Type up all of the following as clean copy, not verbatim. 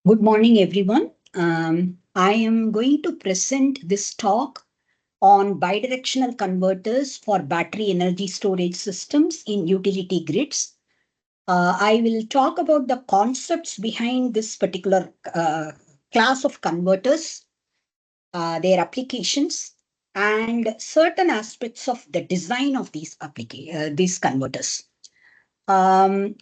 Good morning, everyone. I am going to present this talk on bidirectional converters for battery energy storage systems in utility grids. I will talk about the concepts behind this particular class of converters, their applications, and certain aspects of the design of these converters. Um,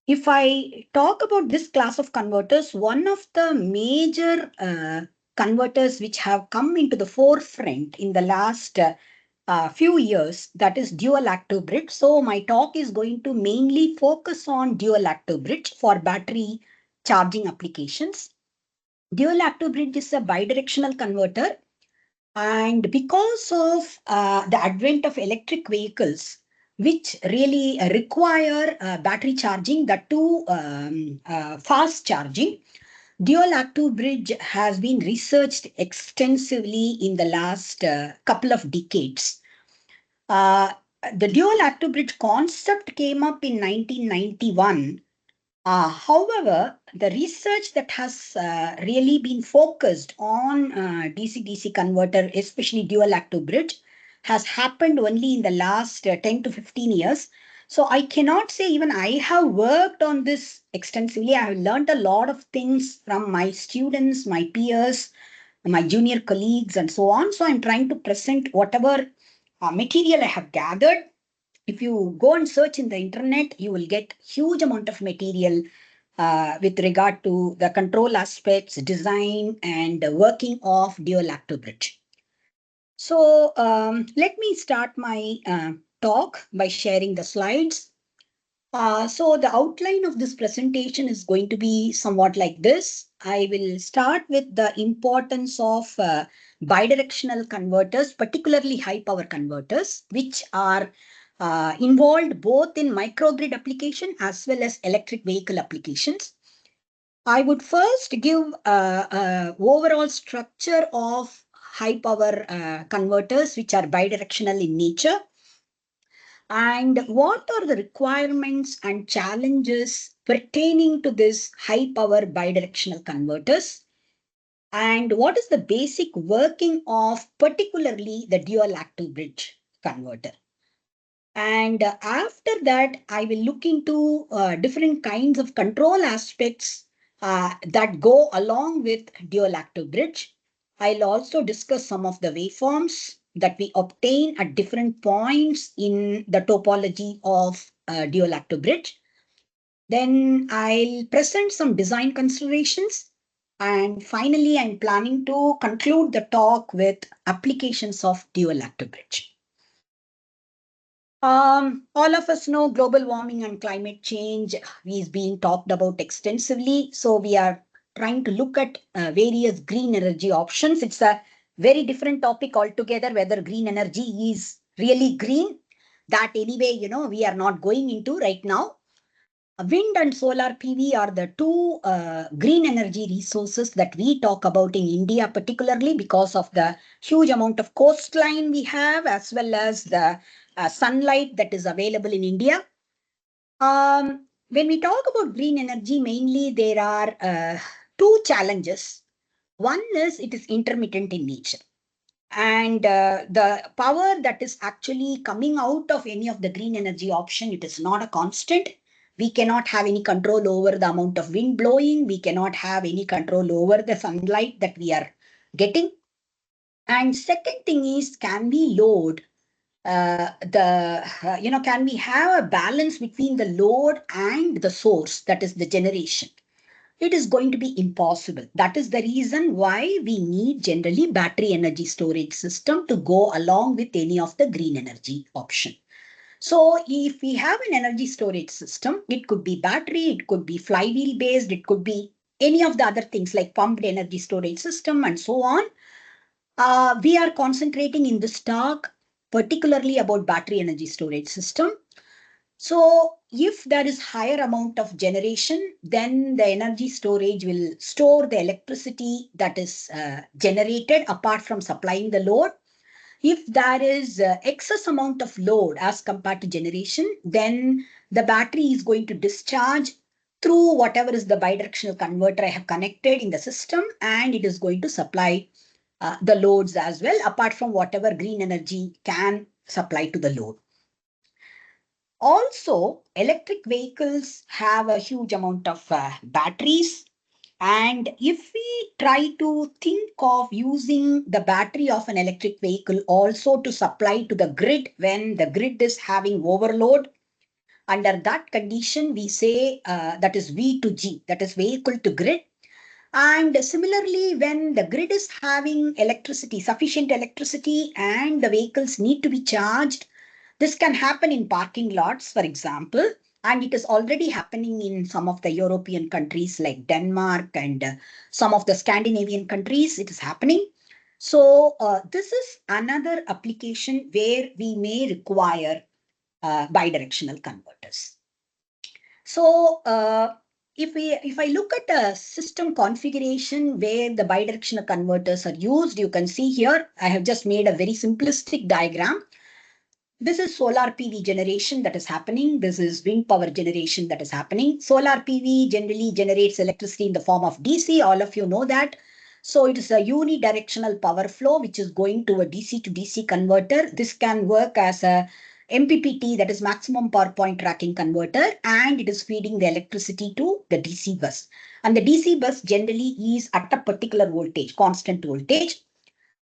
if I talk about this class of converters, one of the major converters which have come into the forefront in the last few years, that is dual active bridge. So my talk is going to mainly focus on dual active bridge for battery charging applications. Dual active bridge is a bidirectional converter, and because of the advent of electric vehicles, which really require battery charging, that too fast charging, dual active bridge has been researched extensively in the last couple of decades. Uh, the dual active bridge concept came up in 1991. However, the research that has really been focused on DC-DC converter, especially dual active bridge, has happened only in the last 10 to 15 years. So I cannot say even I have worked on this extensively. I have learned a lot of things from my students, my peers, my junior colleagues, and so on. So I'm trying to present whatever material I have gathered. If you go and search in the internet, you will get huge amount of material with regard to the control aspects, design, and working of dual active bridge. So let me start my talk by sharing the slides. So the outline of this presentation is going to be somewhat like this. I will start with the importance of bidirectional converters, particularly high power converters, which are involved both in microgrid application as well as electric vehicle applications. I would first give a overall structure of high power converters, which are bidirectional in nature, and what are the requirements and challenges pertaining to this high power bidirectional converters, and what is the basic working of particularly the dual active bridge converter. And after that, I will look into different kinds of control aspects that go along with dual active bridge. I'll also discuss some of the waveforms that we obtain at different points in the topology of dual active bridge. Then I'll present some design considerations. And finally, I'm planning to conclude the talk with applications of dual active bridge. All of us know global warming and climate change is being talked about extensively. So we are trying to look at various green energy options. It's a very different topic altogether, whether green energy is really green. That anyway, we are not going into right now. Wind and solar PV are the two green energy resources that we talk about in India, particularly because of the huge amount of coastline we have, as well as the sunlight that is available in India. When we talk about green energy, mainly there are two challenges. One is it is intermittent in nature. And the power that is actually coming out of any of the green energy option, it is not a constant. We cannot have any control over the amount of wind blowing. We cannot have any control over the sunlight that we are getting. And second thing is, can we load can we have a balance between the load and the source, that is the generation? It is going to be impossible. That is the reason why we need generally battery energy storage system to go along with any of the green energy option. So if we have an energy storage system, it could be battery, it could be flywheel based, it could be any of the other things like pumped energy storage system and so on. We are concentrating in this talk particularly about battery energy storage system. So if there is higher amount of generation, then the energy storage will store the electricity that is generated apart from supplying the load. If there is excess amount of load as compared to generation, then the battery is going to discharge through whatever is the bidirectional converter I have connected in the system, and it is going to supply the loads as well, apart from whatever green energy can supply to the load. Also, electric vehicles have a huge amount of batteries. And if we try to think of using the battery of an electric vehicle also to supply to the grid when the grid is having overload, under that condition, we say that is V to G, that is vehicle to grid. And similarly, when the grid is having electricity, sufficient electricity, and the vehicles need to be charged, this can happen in parking lots, for example, and it is already happening in some of the European countries like Denmark and some of the Scandinavian countries. It is happening. So this is another application where we may require bidirectional converters. So if I look at a system configuration where the bidirectional converters are used, you can see here, I have just made a very simplistic diagram. This is solar PV generation that is happening. This is wind power generation that is happening. Solar PV generally generates electricity in the form of DC. All of you know that. So it is a unidirectional power flow which is going to a DC to DC converter. This can work as a MPPT, that is maximum power point tracking converter, and it is feeding the electricity to the DC bus. And the DC bus generally is at a particular voltage, constant voltage.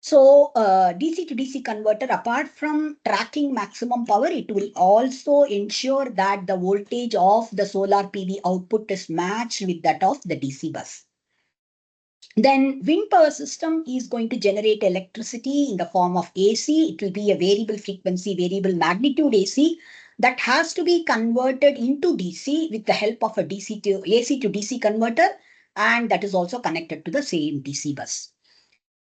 So DC to DC converter, apart from tracking maximum power, it will also ensure that the voltage of the solar PV output is matched with that of the DC bus. Then wind power system is going to generate electricity in the form of AC. It will be a variable frequency, variable magnitude AC that has to be converted into DC with the help of a DC to AC to DC converter, and that is also connected to the same DC bus.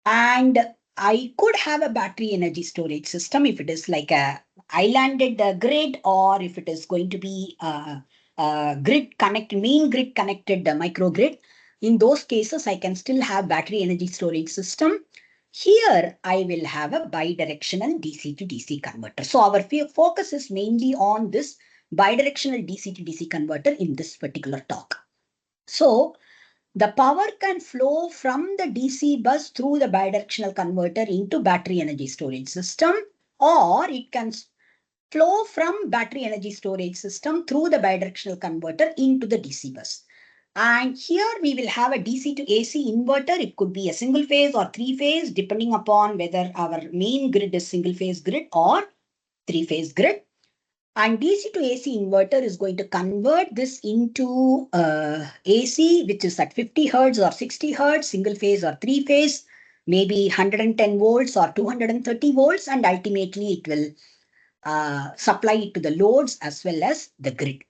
And I could have a battery energy storage system if it is like a islanded grid, or if it is going to be grid connected, main grid connected microgrid. In those cases, I can still have battery energy storage system. Here, I will have a bidirectional DC to DC converter. So our focus is mainly on this bidirectional DC to DC converter in this particular talk. So the power can flow from the DC bus through the bidirectional converter into battery energy storage system, or it can flow from battery energy storage system through the bidirectional converter into the DC bus. And here we will have a DC to AC inverter. It could be a single phase or three phase, depending upon whether our main grid is single phase grid or three phase grid. And DC to AC inverter is going to convert this into AC, which is at 50 hertz or 60 hertz, single phase or three phase, maybe 110 volts or 230 volts, and ultimately it will supply it to the loads as well as the grid.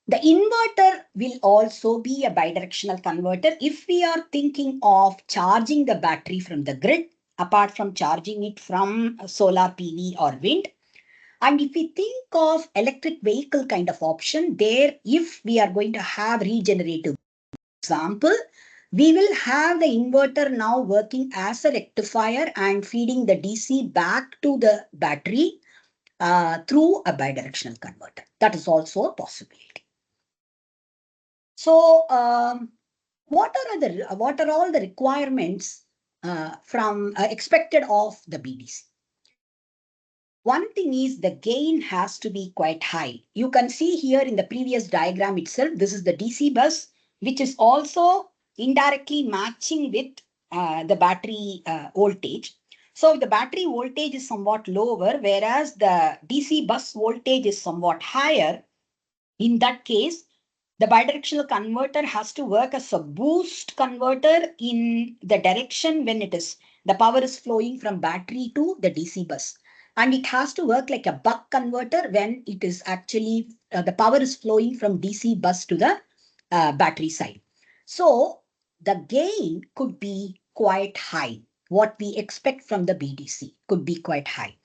The inverter will also be a bidirectional converter if we are thinking of charging the battery from the grid, apart from charging it from solar PV or wind. And if we think of electric vehicle kind of option, there, if we are going to have regenerative example, we will have the inverter now working as a rectifier and feeding the DC back to the battery through a bidirectional converter. That is also a possibility. So what are all the requirements from expected of the BDC? One thing is the gain has to be quite high. You can see here in the previous diagram itself, this is the DC bus, which is also indirectly matching with the battery voltage. So the battery voltage is somewhat lower, whereas the DC bus voltage is somewhat higher. In that case, the bidirectional converter has to work as a boost converter in the direction when the power is flowing from battery to the DC bus. And it has to work like a buck converter when it is actually, the power is flowing from DC bus to the battery side. So the gain could be quite high. What we expect from the BDC could be quite high.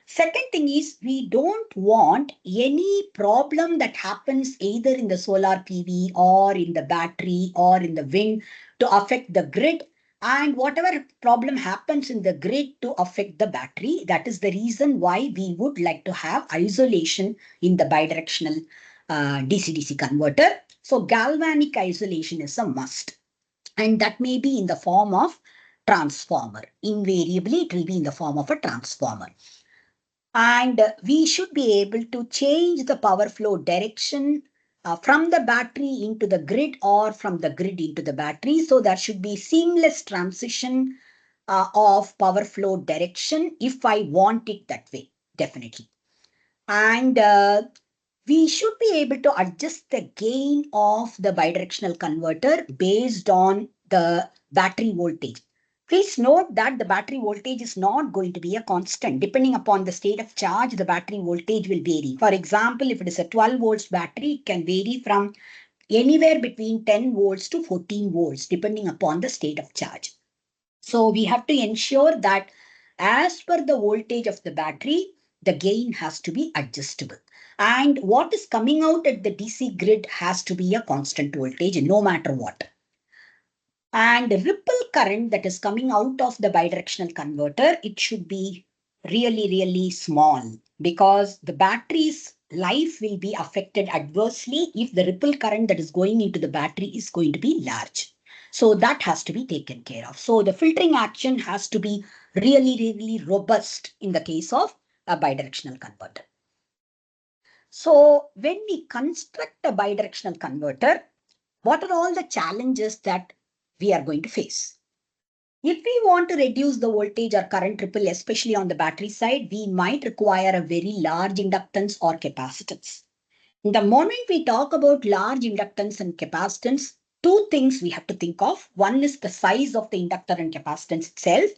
Second thing is, we don't want any problem that happens either in the solar PV or in the battery or in the wind to affect the grid. And whatever problem happens in the grid to affect the battery, that is the reason why we would like to have isolation in the bidirectional DC-DC converter. So galvanic isolation is a must. And that may be in the form of transformer. Invariably, it will be in the form of a transformer. And we should be able to change the power flow direction from the battery into the grid or from the grid into the battery. So there should be seamless transition of power flow direction if I want it that way, definitely. And we should be able to adjust the gain of the bidirectional converter based on the battery voltage. Please note that the battery voltage is not going to be a constant. Depending upon the state of charge, the battery voltage will vary. For example, if it is a 12 volts battery, it can vary from anywhere between 10 volts to 14 volts, depending upon the state of charge. So we have to ensure that as per the voltage of the battery, the gain has to be adjustable. And what is coming out at the DC grid has to be a constant voltage no matter what. And ripple current that is coming out of the bidirectional converter, it should be really small, because the battery's life will be affected adversely if the ripple current that is going into the battery is going to be large. So that has to be taken care of. So the filtering action has to be really robust in the case of a bidirectional converter. So when we construct a bidirectional converter, what are all the challenges that we are going to face? If we want to reduce the voltage or current ripple, especially on the battery side, we might require a very large inductance or capacitance. The moment we talk about large inductance and capacitance, two things we have to think of. One is the size of the inductor and capacitance itself,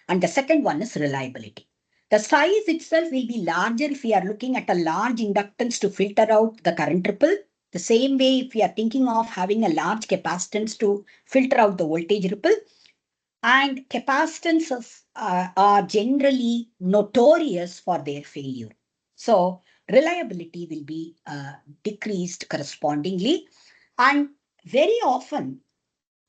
and the second one is reliability. The size itself will be larger if we are looking at a large inductance to filter out the current ripple. The same way, if we are thinking of having a large capacitance to filter out the voltage ripple. And capacitances are generally notorious for their failure. So reliability will be decreased correspondingly. And very often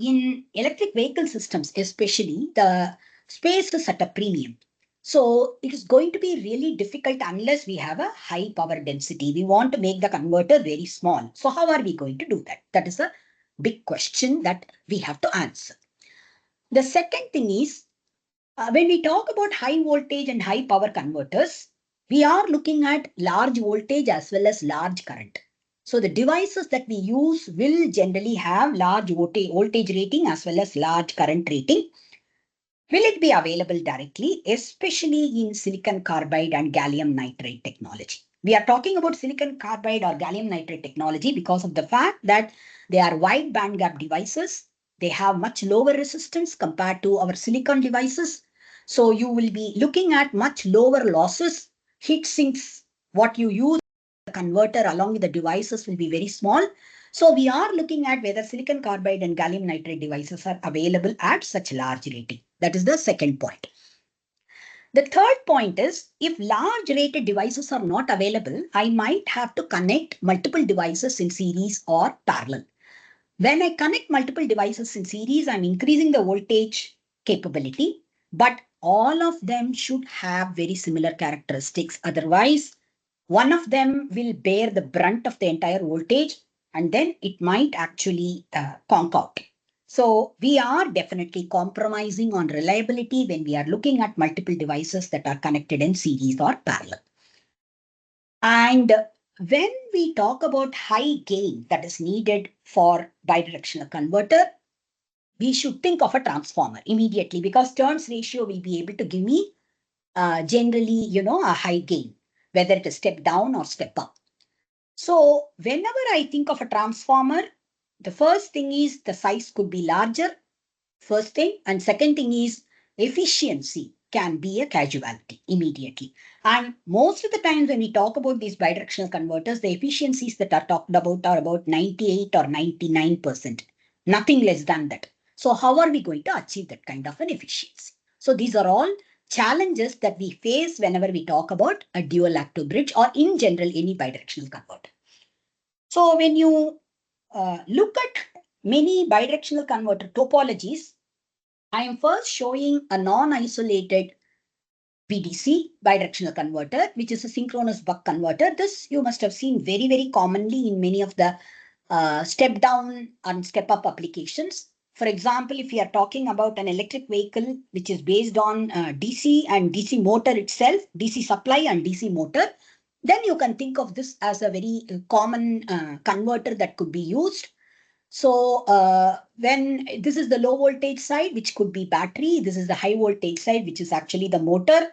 in electric vehicle systems, especially, the space is at a premium. So it is going to be really difficult unless we have a high power density. We want to make the converter very small. So how are we going to do that? That is a big question that we have to answer. The second thing is, when we talk about high voltage and high power converters, we are looking at large voltage as well as large current. So the devices that we use will generally have large voltage rating as well as large current rating. Will it be available directly, especially in silicon carbide and gallium nitride technology? We are talking about silicon carbide or gallium nitride technology because of the fact that they are wide bandgap devices. They have much lower resistance compared to our silicon devices. So you will be looking at much lower losses. Heat sinks, what you use the converter along with the devices will be very small. So we are looking at whether silicon carbide and gallium nitride devices are available at such large rating. That is the second point. The third point is, if large rated devices are not available, I might have to connect multiple devices in series or parallel. When I connect multiple devices in series, I'm increasing the voltage capability, but all of them should have very similar characteristics. Otherwise, one of them will bear the brunt of the entire voltage, and then it might actually conk out. So we are definitely compromising on reliability when we are looking at multiple devices that are connected in series or parallel. And when we talk about high gain that is needed for bidirectional converter, we should think of a transformer immediately, because turns ratio will be able to give me generally, a high gain, whether it is step down or step up. So whenever I think of a transformer, the first thing is the size could be larger, first thing. And second thing is efficiency can be a casualty immediately. And most of the times when we talk about these bidirectional converters, the efficiencies that are talked about are about 98 or 99%, nothing less than that. So how are we going to achieve that kind of an efficiency? So these are all challenges that we face whenever we talk about a dual active bridge or in general any bidirectional converter. So when you look at many bidirectional converter topologies, I am first showing a non-isolated BDC, bidirectional converter, which is a synchronous buck converter. This you must have seen very commonly in many of the step down and step up applications. For example, if you are talking about an electric vehicle which is based on DC and DC motor itself, DC supply and DC motor, then you can think of this as a very common converter that could be used. So when this is the low voltage side, which could be battery, this is the high voltage side, which is actually the motor.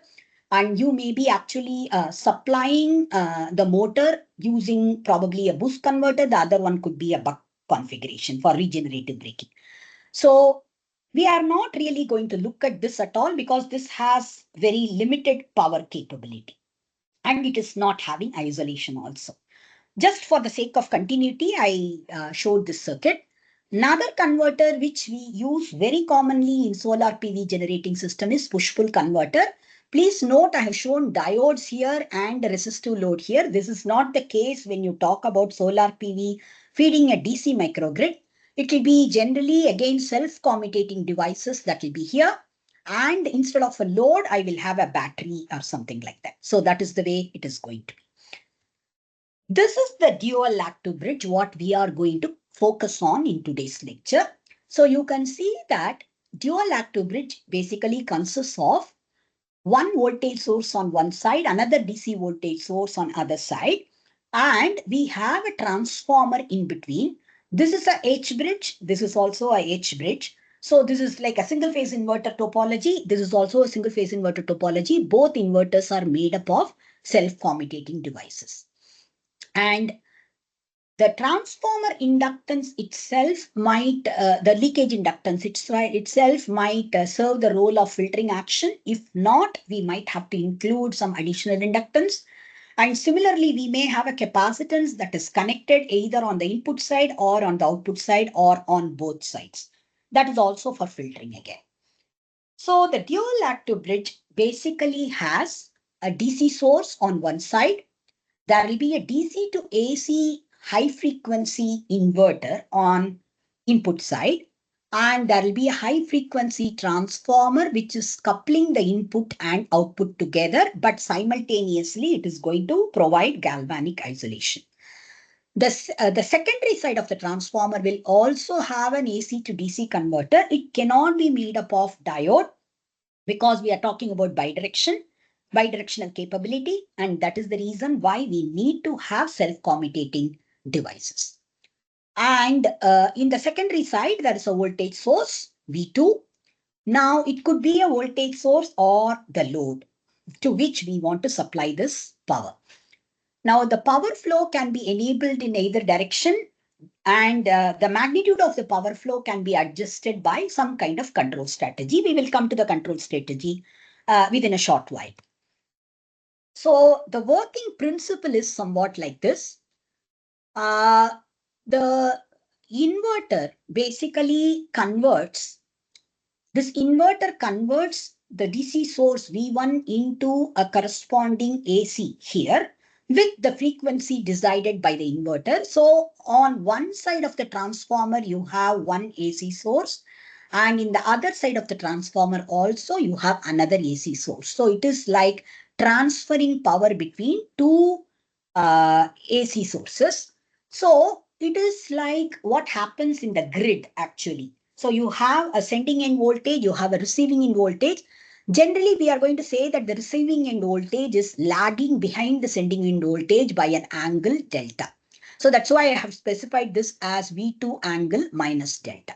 And you may be actually supplying the motor using probably a boost converter. The other one could be a buck configuration for regenerative braking. So we are not really going to look at this at all because this has very limited power capability and it is not having isolation also. Just for the sake of continuity, I showed this circuit. Another converter which we use very commonly in solar PV generating system is push-pull converter. Please note I have shown diodes here and resistive load here. This is not the case when you talk about solar PV feeding a DC microgrid. It will be generally again self-commutating devices that will be here. And instead of a load, I will have a battery or something like that. So that is the way it is going to be. This is the dual active bridge, what we are going to focus on in today's lecture. So you can see that dual active bridge basically consists of one voltage source on one side, another DC voltage source on other side, and we have a transformer in between. This is a H bridge. This is also a H bridge. So this is like a single phase inverter topology. This is also a single phase inverter topology. Both inverters are made up of self-commutating devices. And the transformer inductance itself might, the leakage inductance itself might serve the role of filtering action. If not, we might have to include some additional inductance. And similarly, we may have a capacitance that is connected either on the input side or on the output side or on both sides. That is also for filtering again. So the dual active bridge basically has a DC source on one side. There will be a DC to AC high frequency inverter on input side, and there will be a high frequency transformer which is coupling the input and output together, but simultaneously it is going to provide galvanic isolation. The secondary side of the transformer will also have an AC to DC converter. It cannot be made up of diode because we are talking about bidirectional capability, and that is the reason why we need to have self-commutating devices. And in the secondary side, there is a voltage source, V2. Now, it could be a voltage source or the load to which we want to supply this power. Now, the power flow can be enabled in either direction, and the magnitude of the power flow can be adjusted by some kind of control strategy. We will come to the control strategy within a short while. So the working principle is somewhat like this. The inverter basically converts, this inverter converts the DC source V1 into a corresponding AC here with the frequency decided by the inverter. So on one side of the transformer, you have one AC source, and in the other side of the transformer also, you have another AC source. So it is like transferring power between two AC sources. So it is like what happens in the grid actually. So you have a sending end voltage, you have a receiving end voltage. Generally, we are going to say that the receiving end voltage is lagging behind the sending end voltage by an angle delta. So that's why I have specified this as V2 angle minus delta.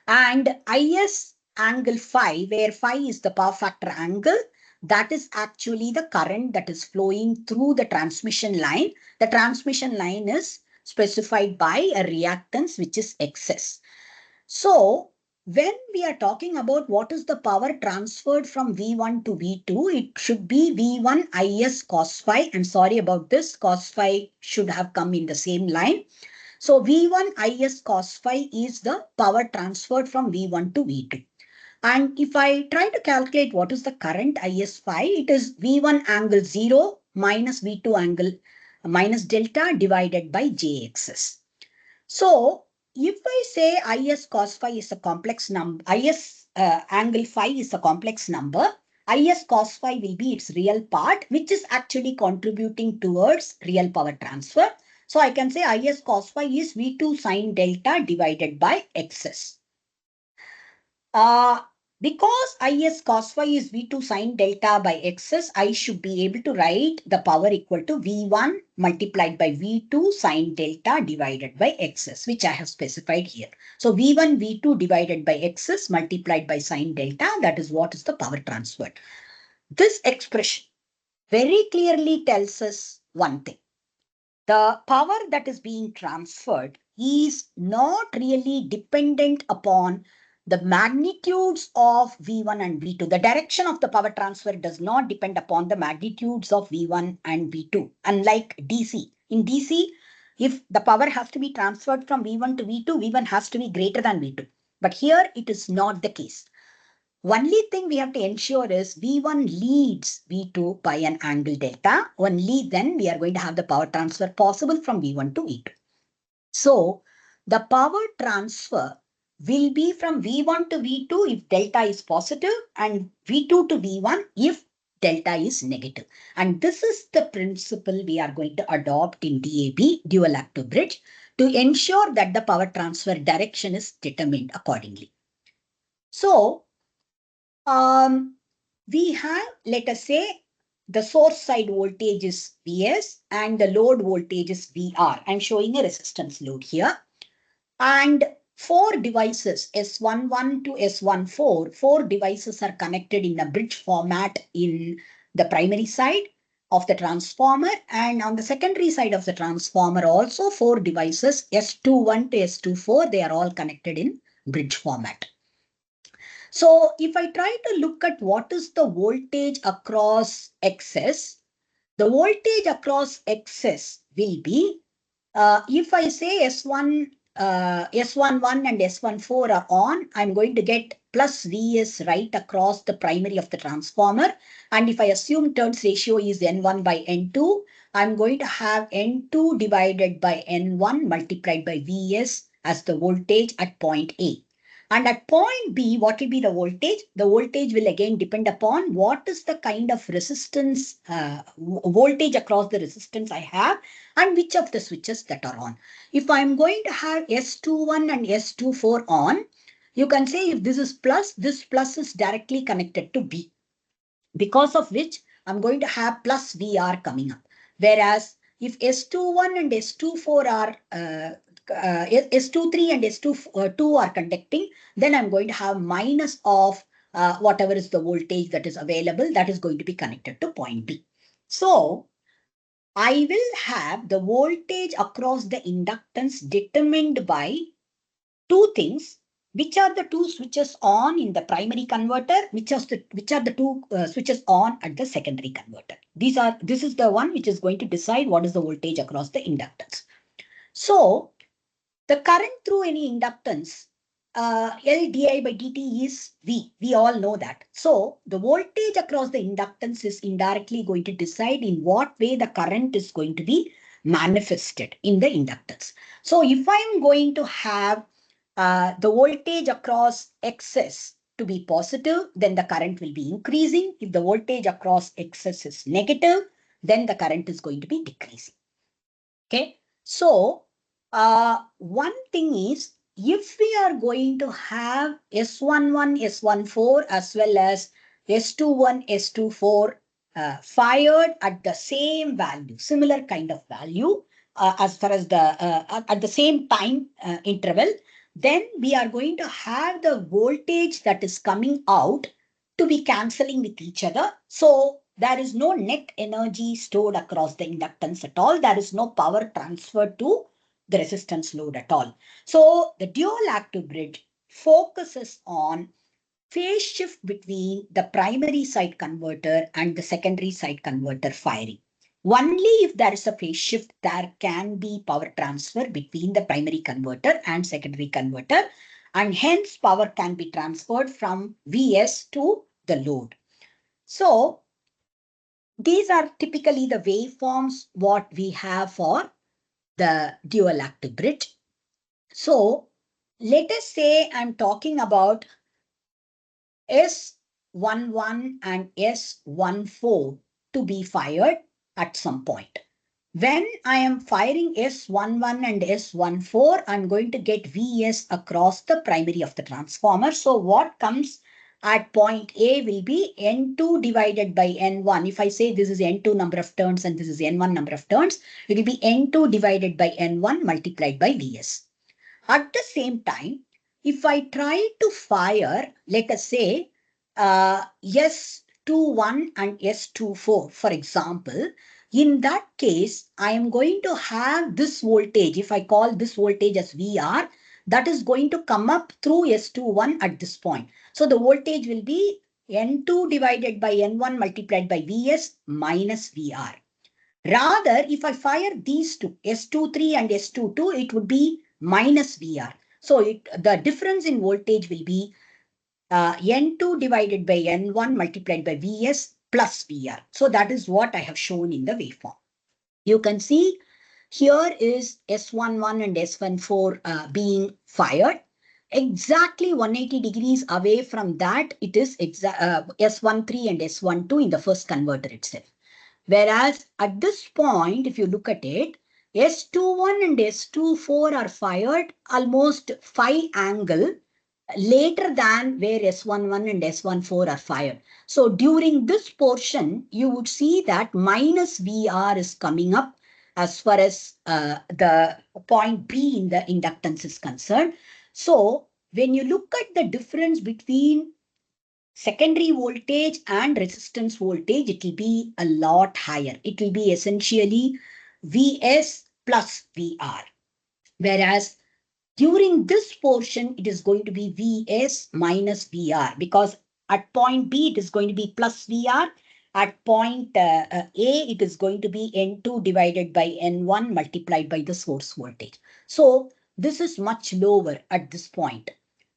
And IS angle phi, where phi is the power factor angle, that is actually the current that is flowing through the transmission line. The transmission line is specified by a reactance which is XS. So when we are talking about what is the power transferred from V1 to V2, it should be V1 IS cos phi. I'm sorry about this. Cos phi should have come in the same line. So V1 IS cos phi is the power transferred from V1 to V2. And if I try to calculate what is the current IS phi, it is V1 angle 0 minus V2 angle minus delta divided by JXS. So if I say IS cos phi is a complex number, IS angle phi is a complex number, IS cos phi will be its real part, which is actually contributing towards real power transfer. So I can say IS cos phi is V2 sine delta divided by XS. Because IS cos phi is V2 sine delta by XS, I should be able to write the power equal to V1 multiplied by V2 sine delta divided by XS, which I have specified here. So V1, V2 divided by XS multiplied by sine delta, that is what is the power transferred. This expression very clearly tells us one thing. The power that is being transferred is not really dependent upon the magnitudes of V1 and V2. The direction of the power transfer does not depend upon the magnitudes of V1 and V2. Unlike DC. In DC, if the power has to be transferred from V1 to V2, V1 has to be greater than V2. But here it is not the case. Only thing we have to ensure is V1 leads V2 by an angle delta. Only then we are going to have the power transfer possible from V1 to V2. So the power transfer will be from V1 to V2 if delta is positive and V2 to V1 if delta is negative. And this is the principle we are going to adopt in DAB, dual active bridge, to ensure that the power transfer direction is determined accordingly. So we have, let us say, the source side voltage is Vs and the load voltage is Vr. I'm showing a resistance load here. And four devices, S11 to S14, four devices are connected in a bridge format in the primary side of the transformer. And on the secondary side of the transformer also, four devices, S21 to S24, they are all connected in bridge format. So if I try to look at what is the voltage across XS, the voltage across XS will be, if I say S11 and S14 are on, I'm going to get plus Vs right across the primary of the transformer. And if I assume turns ratio is N1 by N2, I'm going to have N2 divided by N1 multiplied by Vs as the voltage at point A. And at point B, what will be the voltage? The voltage will again depend upon what is the kind of resistance, voltage across the resistance I have and which of the switches that are on. If I'm going to have S21 and S24 on, you can say if this is plus, this plus is directly connected to B, because of which I'm going to have plus VR coming up. Whereas if S21 and S24 are S23 and S22 are conducting, then I'm going to have minus of whatever is the voltage that is available, that is going to be connected to point B. So I will have the voltage across the inductance determined by two things. Which are the two switches on in the primary converter? Which are the two switches on at the secondary converter? This is the one which is going to decide what is the voltage across the inductance. So the current through any inductance, L di by dt is V. We all know that. So the voltage across the inductance is indirectly going to decide in what way the current is going to be manifested in the inductance. So if I'm going to have the voltage across XS to be positive, then the current will be increasing. If the voltage across XS is negative, then the current is going to be decreasing. Okay. So one thing is, if we are going to have S11, S14 as well as S21, S24 fired at the same value, similar kind of value as far as the at the same time interval, then we are going to have the voltage that is coming out to be cancelling with each other. So there is no net energy stored across the inductance at all. There is no power transferred to the resistance load at all. So the dual active bridge focuses on phase shift between the primary side converter and the secondary side converter firing. Only if there is a phase shift, there can be power transfer between the primary converter and secondary converter, and hence power can be transferred from Vs to the load. So these are typically the waveforms what we have for the dual active bridge. So let us say I'm talking about S11 and S14 to be fired at some point. When I am firing S11 and S14, I'm going to get Vs across the primary of the transformer. So what comes at point A will be N2 divided by N1. If I say this is N2 number of turns and this is N1 number of turns, it will be N2 divided by N1 multiplied by Vs. At the same time, if I try to fire, let us say, S21 and S24, for example, in that case, I am going to have this voltage. If I call this voltage as VR, that is going to come up through S21 at this point. So the voltage will be N2 divided by N1 multiplied by Vs minus VR. Rather, if I fire these two, S23 and S22, it would be minus VR. So the difference in voltage will be N2 divided by N1 multiplied by Vs plus VR. So that is what I have shown in the waveform. You can see here is S11 and S14 being fired. Exactly 180 degrees away from that, it is S13 and S12 in the first converter itself. Whereas at this point, if you look at it, S21 and S24 are fired almost 5 angle later than where S11 and S14 are fired. So during this portion, you would see that minus VR is coming up as far as the point B in the inductance is concerned. So when you look at the difference between secondary voltage and resistance voltage, it will be a lot higher. It will be essentially Vs plus VR. Whereas during this portion, it is going to be Vs minus VR, because at point B, it is going to be plus VR. At point A, it is going to be N2 divided by N1 multiplied by the source voltage. So this is much lower at this point.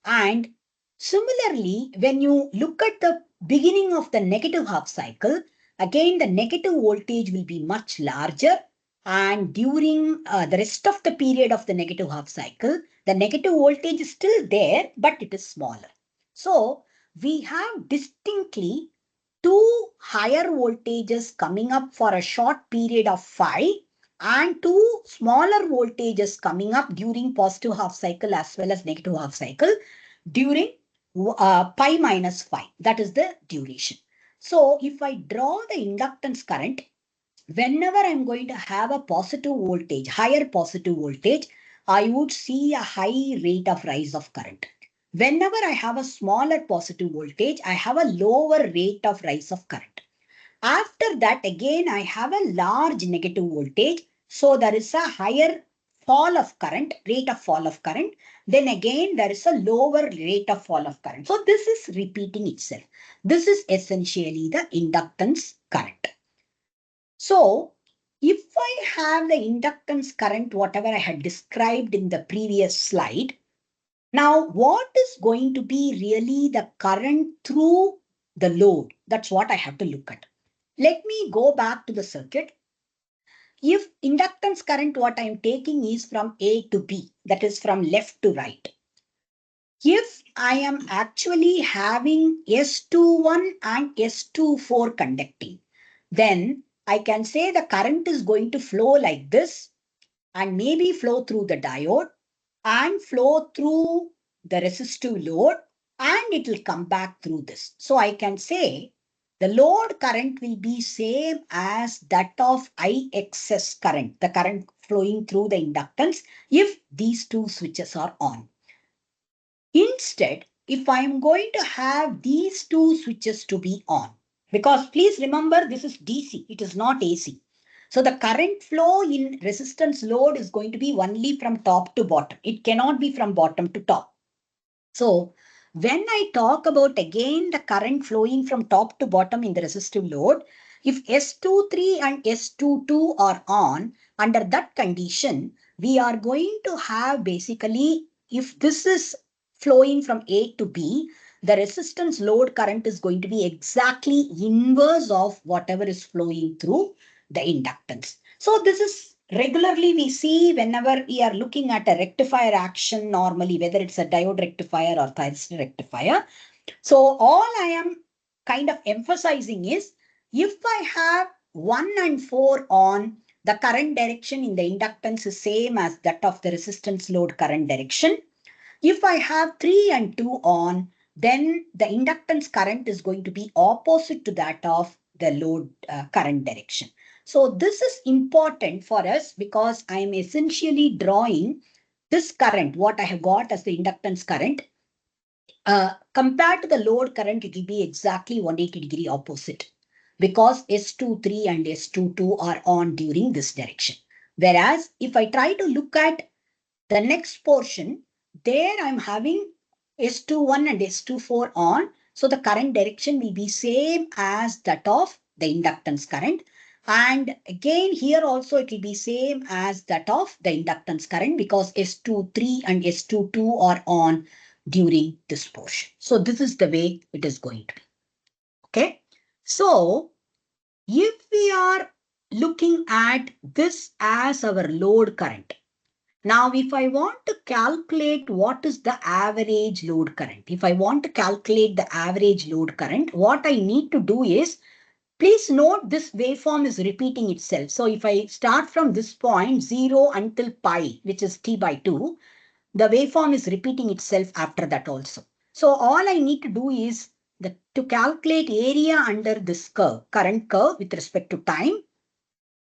And similarly, when you look at the beginning of the negative half cycle, again, the negative voltage will be much larger. And during the rest of the period of the negative half cycle, the negative voltage is still there, but it is smaller. So we have distinctly two higher voltages coming up for a short period of 5 and two smaller voltages coming up during positive half cycle as well as negative half cycle during pi minus 5. That is the duration. So if I draw the inductance current, whenever I'm going to have a positive voltage, higher positive voltage, I would see a high rate of rise of current. Whenever I have a smaller positive voltage, I have a lower rate of rise of current. After that, again, I have a large negative voltage. So there is a higher fall of current, rate of fall of current. Then again, there is a lower rate of fall of current. So this is repeating itself. This is essentially the inductance current. So if I have the inductance current, whatever I had described in the previous slide, now what is going to be really the current through the load? That's what I have to look at. Let me go back to the circuit. If inductance current, what I am taking is from A to B, that is from left to right. If I am actually having S21 and S24 conducting, then I can say the current is going to flow like this and maybe flow through the diode and flow through the resistive load, and it will come back through this. So I can say the load current will be same as that of IXS current, the current flowing through the inductance, if these two switches are on. Instead, if I am going to have these two switches to be on, because please remember this is DC, it is not AC. So the current flow in resistance load is going to be only from top to bottom. It cannot be from bottom to top. So when I talk about again the current flowing from top to bottom in the resistive load, if S23 and S22 are on, under that condition, we are going to have basically, if this is flowing from A to B, the resistance load current is going to be exactly inverse of whatever is flowing through the inductance. So this is regularly we see whenever we are looking at a rectifier action normally, whether it's a diode rectifier or thyristor rectifier. So all I am kind of emphasizing is, if I have 1 and 4 on, The current direction in the inductance is same as that of the resistance load current direction. If I have 3 and 2 on, then the inductance current is going to be opposite to that of the load current direction. So this is important for us because I am essentially drawing this current, what I have got as the inductance current. Compared to the load current, it will be exactly 180-degree opposite because S23 and S22 are on during this direction. Whereas if I try to look at the next portion, there I'm having S21 and S24 on. So the current direction will be same as that of the inductance current. And again, here also it will be same as that of the inductance current because S23 and S22 are on during this portion. So this is the way it is going to be. Okay. So if we are looking at this as our load current, now, if I want to calculate what is the average load current, if I want to calculate the average load current, what I need to do is, please note this waveform is repeating itself. So if I start from this point 0 until pi, which is t by 2, the waveform is repeating itself after that also. So all I need to do is to calculate area under this curve, current curve with respect to time,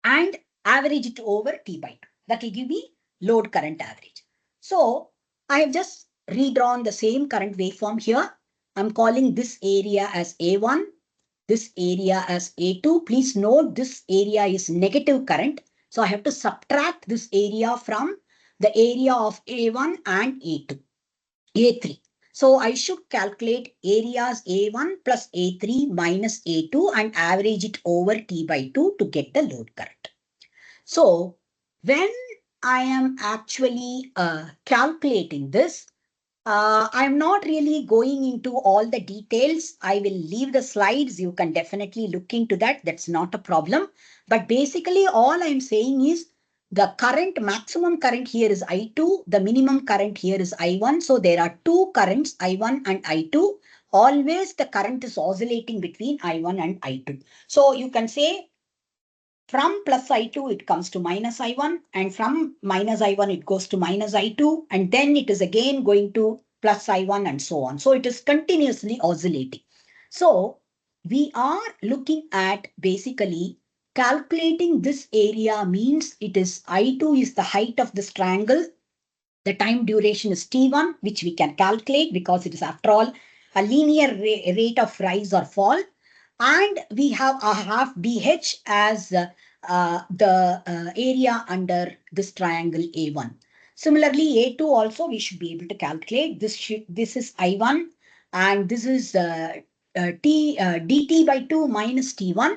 and average it over t by 2. That will give me load current average. So I have just redrawn the same current waveform here. I'm calling this area as A1, this area as A2. Please note this area is negative current. So I have to subtract this area from the area of A1 and A2, A3. So I should calculate areas A1 plus A3 minus A2 and average it over T by 2 to get the load current. So when I am actually calculating this, I'm not really going into all the details. I will leave the slides. You can definitely look into that. That's not a problem. But basically, all I'm saying is the current, maximum current here is I2. The minimum current here is I1. So there are two currents, I1 and I2. Always the current is oscillating between I1 and I2. So you can say from plus I2, it comes to minus I1, and from minus I1, it goes to minus I2, and then it is again going to plus I1 and so on. So it is continuously oscillating. So we are looking at basically calculating this area means it is I2 is the height of this triangle. The time duration is T1, which we can calculate because it is after all a linear rate of rise or fall. And we have a half BH as the area under this triangle A1. Similarly, A2 also we should be able to calculate. This is I1 and this is dt by 2 minus T1.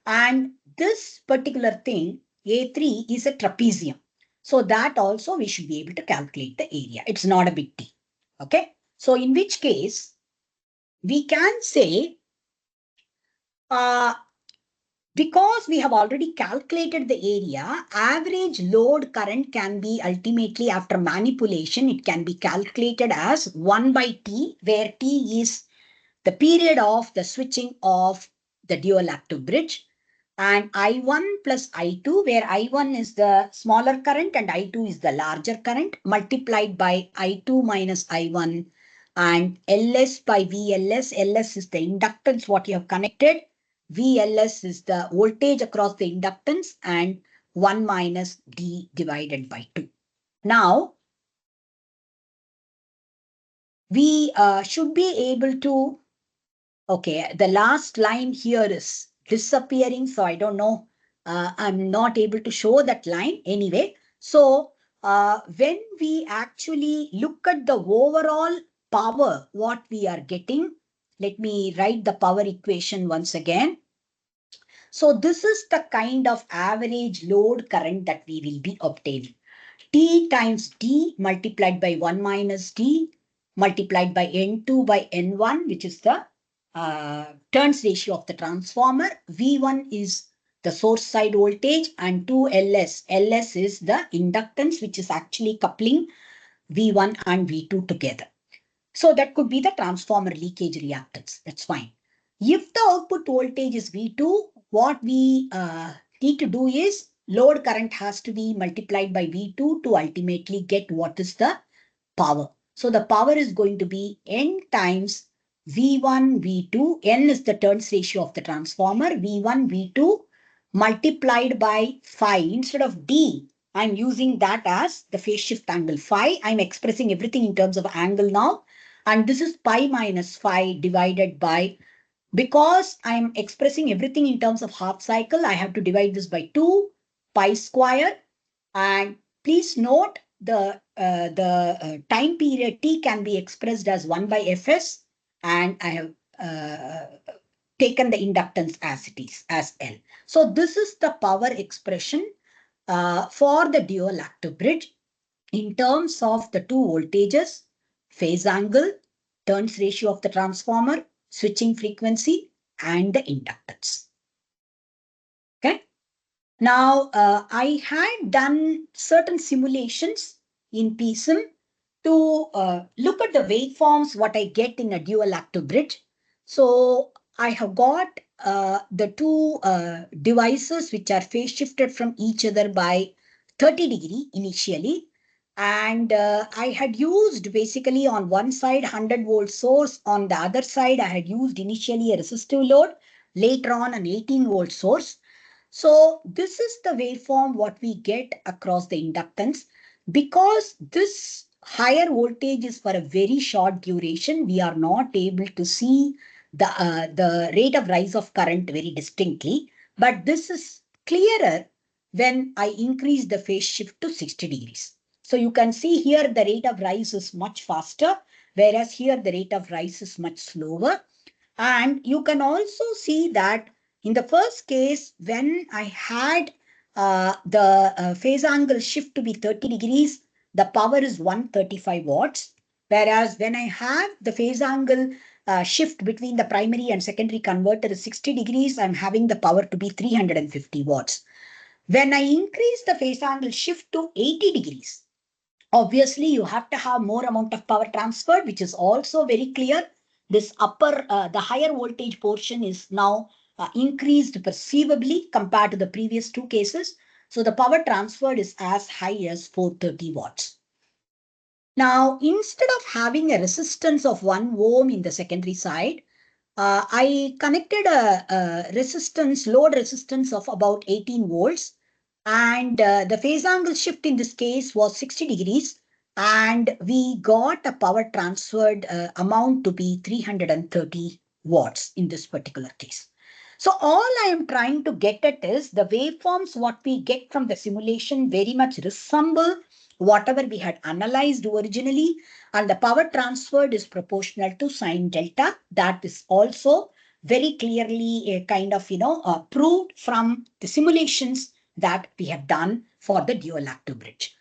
And this particular thing, A3, is a trapezium. So that also we should be able to calculate the area. It's not a big deal. Okay. So in which case, we can say because we have already calculated the area, average load current can be ultimately after manipulation, it can be calculated as 1 by T, where T is the period of the switching of the dual active bridge, and I1 plus I2, where I1 is the smaller current and I2 is the larger current, multiplied by I2 minus I1, and LS by VLS. LS is the inductance what you have connected. VLS is the voltage across the inductance, and 1 minus D divided by 2. Now, we should be able to, okay, the last line here is disappearing, so I don't know. I'm not able to show that line anyway. So when we actually look at the overall power, what we are getting, let me write the power equation once again. So this is the kind of average load current that we will be obtaining. T times D multiplied by 1 minus D multiplied by N2 by N1, which is the turns ratio of the transformer. V1 is the source side voltage, and 2 LS. LS is the inductance, which is actually coupling V1 and V2 together. So that could be the transformer leakage reactance. That's fine. If the output voltage is V2, what we need to do is load current has to be multiplied by V2 to ultimately get what is the power. So the power is going to be N times V1, V2. N is the turns ratio of the transformer. V1, V2 multiplied by phi. Instead of D, I'm using that as the phase shift angle phi. I'm expressing everything in terms of angle now. And this is pi minus phi divided by, because I'm expressing everything in terms of half cycle, I have to divide this by 2 pi square. And please note the time period T can be expressed as 1 by Fs, and I have taken the inductance as it is, as L. So this is the power expression for the dual active bridge in terms of the two voltages, phase angle, turns ratio of the transformer, switching frequency, and the inductance. Okay. Now, I had done certain simulations in PSIM to look at the waveforms, what I get in a dual active bridge. So I have got the two devices which are phase shifted from each other by 30 degree initially. And I had used basically on one side 100-volt source. On the other side, I had used initially a resistive load, later on an 18-volt source. So this is the waveform what we get across the inductance. Because this higher voltage is for a very short duration, we are not able to see the rate of rise of current very distinctly. But this is clearer when I increase the phase shift to 60 degrees. So you can see here the rate of rise is much faster, whereas here the rate of rise is much slower. And you can also see that in the first case, when I had the phase angle shift to be 30 degrees, the power is 135 watts. Whereas when I have the phase angle shift between the primary and secondary converter is 60 degrees, I'm having the power to be 350 watts. When I increase the phase angle shift to 80 degrees, obviously, you have to have more amount of power transferred, which is also very clear. This the higher voltage portion is now increased perceivably compared to the previous two cases. So the power transferred is as high as 430 watts. Now, instead of having a resistance of 1 ohm in the secondary side, I connected a resistance, load resistance of about 18 volts. And the phase angle shift in this case was 60 degrees. And we got a power transferred amount to be 330 watts in this particular case. So all I am trying to get at is the waveforms what we get from the simulation very much resemble whatever we had analyzed originally, and the power transferred is proportional to sine delta. That is also very clearly kind of, proved from the simulations that we have done for the dual active bridge.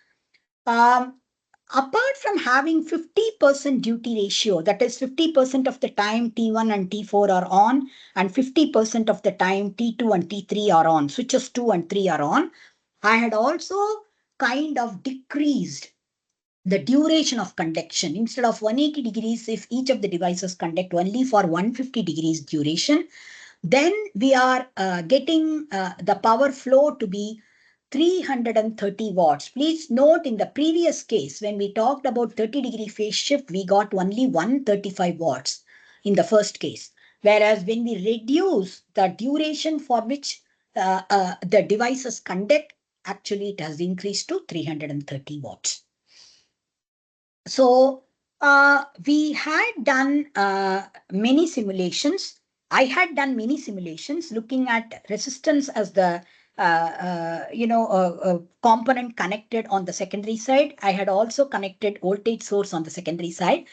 Apart from having 50% duty ratio, that is 50% of the time T1 and T4 are on, and 50% of the time T2 and T3 are on, switches 2 and 3 are on, I had also kind of decreased the duration of conduction. Instead of 180 degrees, if each of the devices conduct only for 150 degrees duration, then we are getting the power flow to be 330 watts. Please note in the previous case, when we talked about 30-degree phase shift, we got only 135 watts in the first case. Whereas when we reduce the duration for which the devices conduct, actually it has increased to 330 watts. So we had done many simulations. I had done many simulations looking at resistance as the component connected on the secondary side. I had also connected voltage source on the secondary side.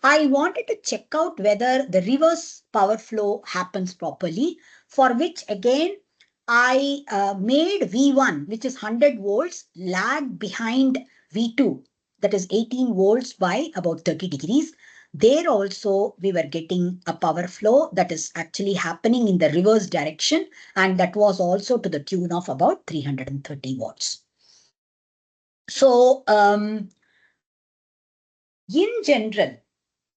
I wanted to check out whether the reverse power flow happens properly, for which again I made V1, which is 100 volts, lag behind V2, that is 18 volts by about 30 degrees. There also we were getting a power flow that is actually happening in the reverse direction, and that was also to the tune of about 330 watts. So in general,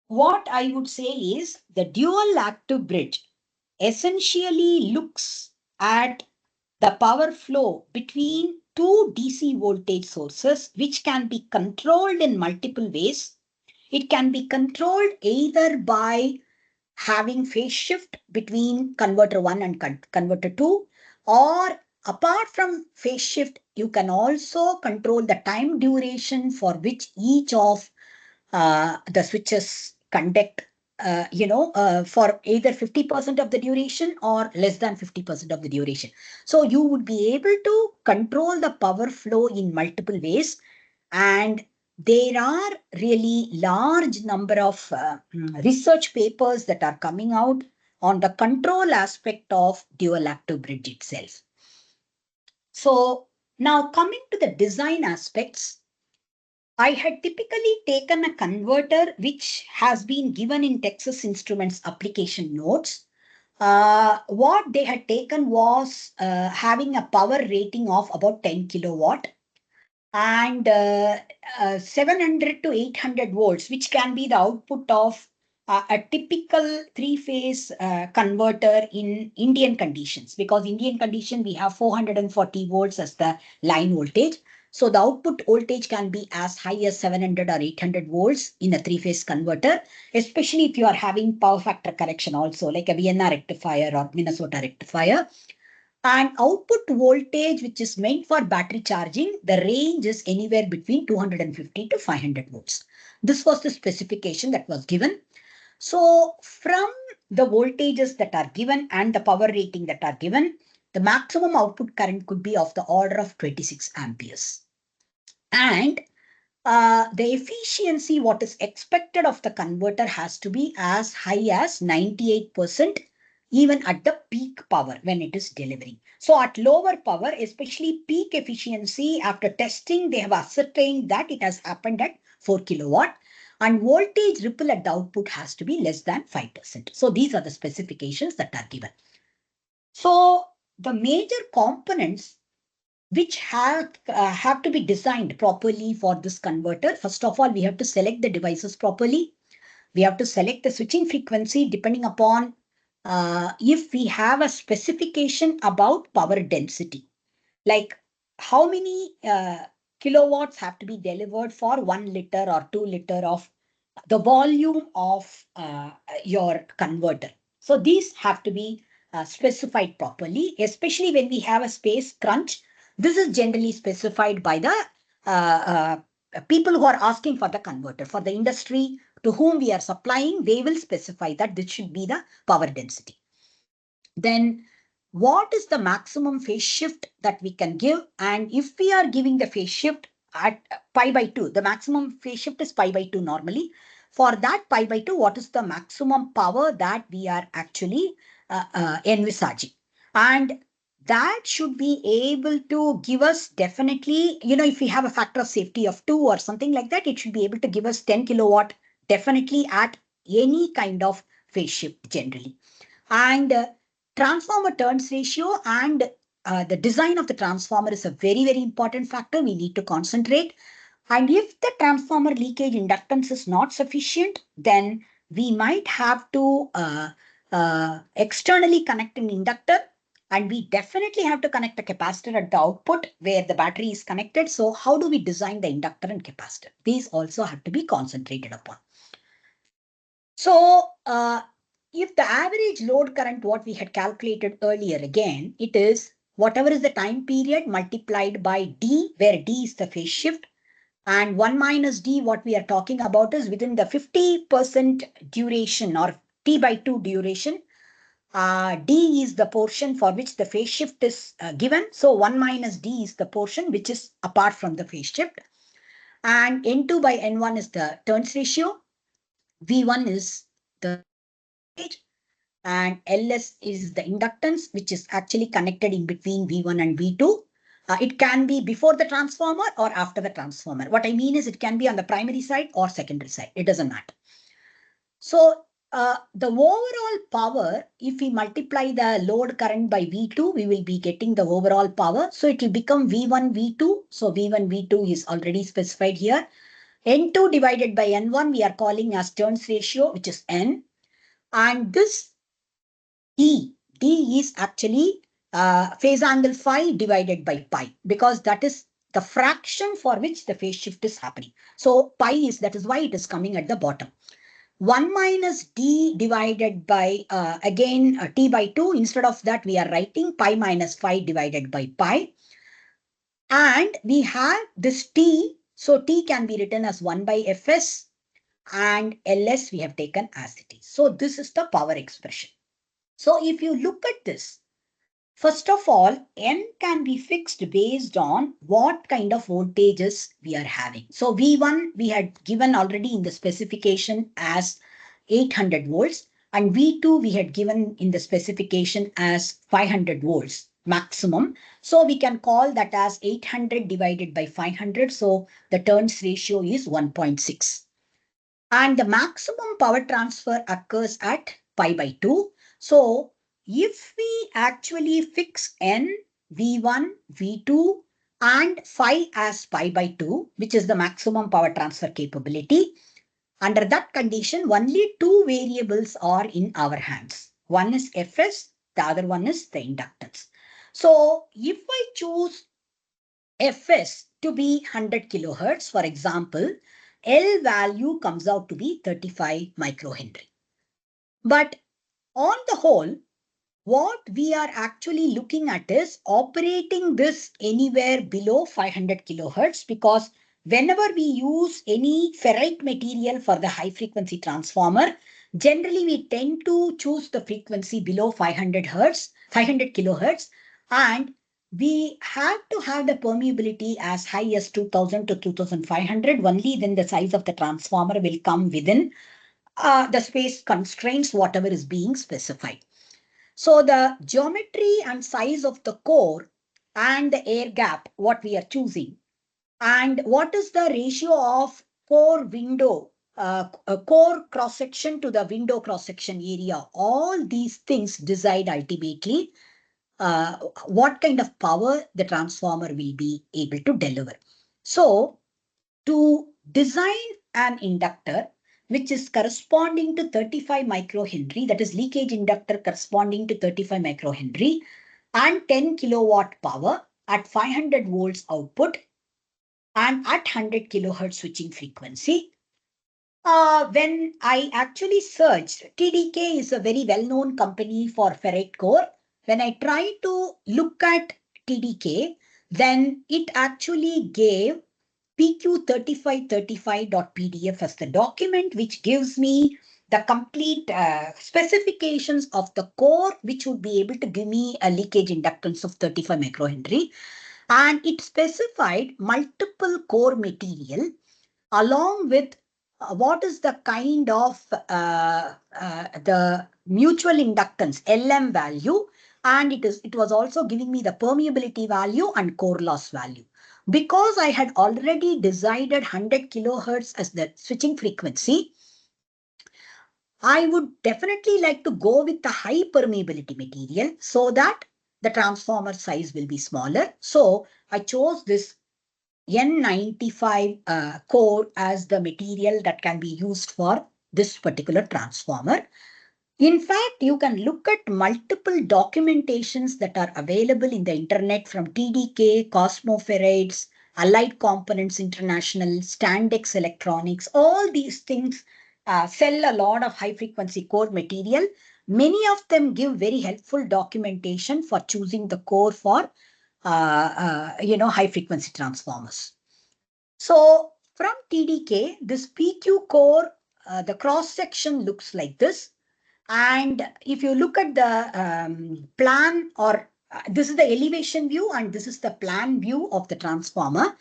what I would say is the dual active bridge essentially looks at the power flow between two DC voltage sources, which can be controlled in multiple ways. It can be controlled either by having phase shift between converter 1 and converter 2, or apart from phase shift, you can also control the time duration for which each of the switches conduct, for either 50% of the duration or less than 50% of the duration. So you would be able to control the power flow in multiple ways. And there are really large number of research papers that are coming out on the control aspect of dual active bridge itself. So now coming to the design aspects, I had typically taken a converter which has been given in Texas Instruments application notes. What they had taken was having a power rating of about 10 kilowatt and 700 to 800 volts, which can be the output of a typical three-phase converter in Indian conditions. Because Indian condition, we have 440 volts as the line voltage. So the output voltage can be as high as 700 or 800 volts in a three-phase converter, especially if you are having power factor correction also, like a Vienna rectifier or Minnesota rectifier. And output voltage, which is meant for battery charging, the range is anywhere between 250 to 500 volts. This was the specification that was given. So from the voltages that are given and the power rating that are given, the maximum output current could be of the order of 26 amperes. And the efficiency, what is expected of the converter, has to be as high as 98%, even at the peak power when it is delivering. So at lower power, especially peak efficiency, after testing, they have ascertained that it has happened at 4 kilowatt. And voltage ripple at the output has to be less than 5%. So these are the specifications that are given. So the major components which have to be designed properly for this converter. First of all, we have to select the devices properly. We have to select the switching frequency depending upon if we have a specification about power density, like how many kilowatts have to be delivered for 1 liter or 2 liter of the volume of your converter. So these have to be specified properly, especially when we have a space crunch. This is generally specified by the people who are asking for the converter. For the industry to whom we are supplying, they will specify that this should be the power density. Then what is the maximum phase shift that we can give? And if we are giving the phase shift at pi by 2, the maximum phase shift is pi by 2 normally. For that pi by 2, what is the maximum power that we are actually envisaging? And that should be able to give us definitely, if we have a factor of safety of 2 or something like that, it should be able to give us 10 kilowatt definitely at any kind of phase shift generally. And transformer turns ratio and the design of the transformer is a very, very important factor. We need to concentrate. And if the transformer leakage inductance is not sufficient, then we might have to externally connect an inductor. And we definitely have to connect a capacitor at the output where the battery is connected. So how do we design the inductor and capacitor? These also have to be concentrated upon. So if the average load current, what we had calculated earlier, again, it is whatever is the time period multiplied by D, where D is the phase shift. And 1 minus D, what we are talking about is within the 50% duration or T by 2 duration. D is the portion for which the phase shift is given. So 1 minus D is the portion which is apart from the phase shift. And N2 by N1 is the turns ratio. V1 is the voltage. And LS is the inductance, which is actually connected in between V1 and V2. It can be before the transformer or after the transformer. What I mean is it can be on the primary side or secondary side. It doesn't matter. So the overall power, if we multiply the load current by V2, we will be getting the overall power. So it will become V1, V2. So V1, V2 is already specified here. N2 divided by N1, we are calling as turns ratio, which is N. And this D is actually phase angle phi divided by pi, because that is the fraction for which the phase shift is happening. So pi is, that is why it is coming at the bottom. 1 minus d divided by, t by 2. Instead of that, we are writing pi minus phi divided by pi. And we have this t. So t can be written as 1 by fs, and ls we have taken as it is. So this is the power expression. So if you look at this, first of all, N can be fixed based on what kind of voltages we are having. So V1 we had given already in the specification as 800 volts, and V2 we had given in the specification as 500 volts maximum. So we can call that as 800 divided by 500. So the turns ratio is 1.6. And the maximum power transfer occurs at pi by 2. So if we actually fix N, V1, V2 and phi as pi by 2, which is the maximum power transfer capability, under that condition, only two variables are in our hands. One is Fs, the other one is the inductance. So if I choose Fs to be 100 kilohertz, for example, L value comes out to be 35 microhenry. But on the whole, what we are actually looking at is operating this anywhere below 500 kilohertz, because whenever we use any ferrite material for the high frequency transformer, generally we tend to choose the frequency below 500 kilohertz, and we have to have the permeability as high as 2000 to 2500. Only then the size of the transformer will come within the space constraints, whatever is being specified. So the geometry and size of the core and the air gap, what we are choosing, and what is the ratio of core window, core cross-section to the window cross-section area, all these things decide ultimately what kind of power the transformer will be able to deliver. So to design an inductor which is corresponding to 35 microhenry, that is leakage inductor corresponding to 35 microhenry and 10 kilowatt power at 500 volts output and at 100 kilohertz switching frequency. When I actually searched, TDK is a very well-known company for ferrite core. When I tried to look at TDK, then it actually gave PQ3535.pdf as the document, which gives me the complete specifications of the core, which would be able to give me a leakage inductance of 35 microhenry. And it specified multiple core material along with what is the kind of the mutual inductance LM value, and it was also giving me the permeability value and core loss value. Because I had already decided 100 kilohertz as the switching frequency, I would definitely like to go with the high permeability material so that the transformer size will be smaller. So I chose this N95 core as the material that can be used for this particular transformer. In fact, you can look at multiple documentations that are available in the internet from TDK, Cosmoferrates, Allied Components International, Standex Electronics. All these things sell a lot of high frequency core material. Many of them give very helpful documentation for choosing the core for high frequency transformers. So from TDK, this PQ core, the cross section looks like this. And if you look at the plan, or this is the elevation view and this is the plan view of the transformer.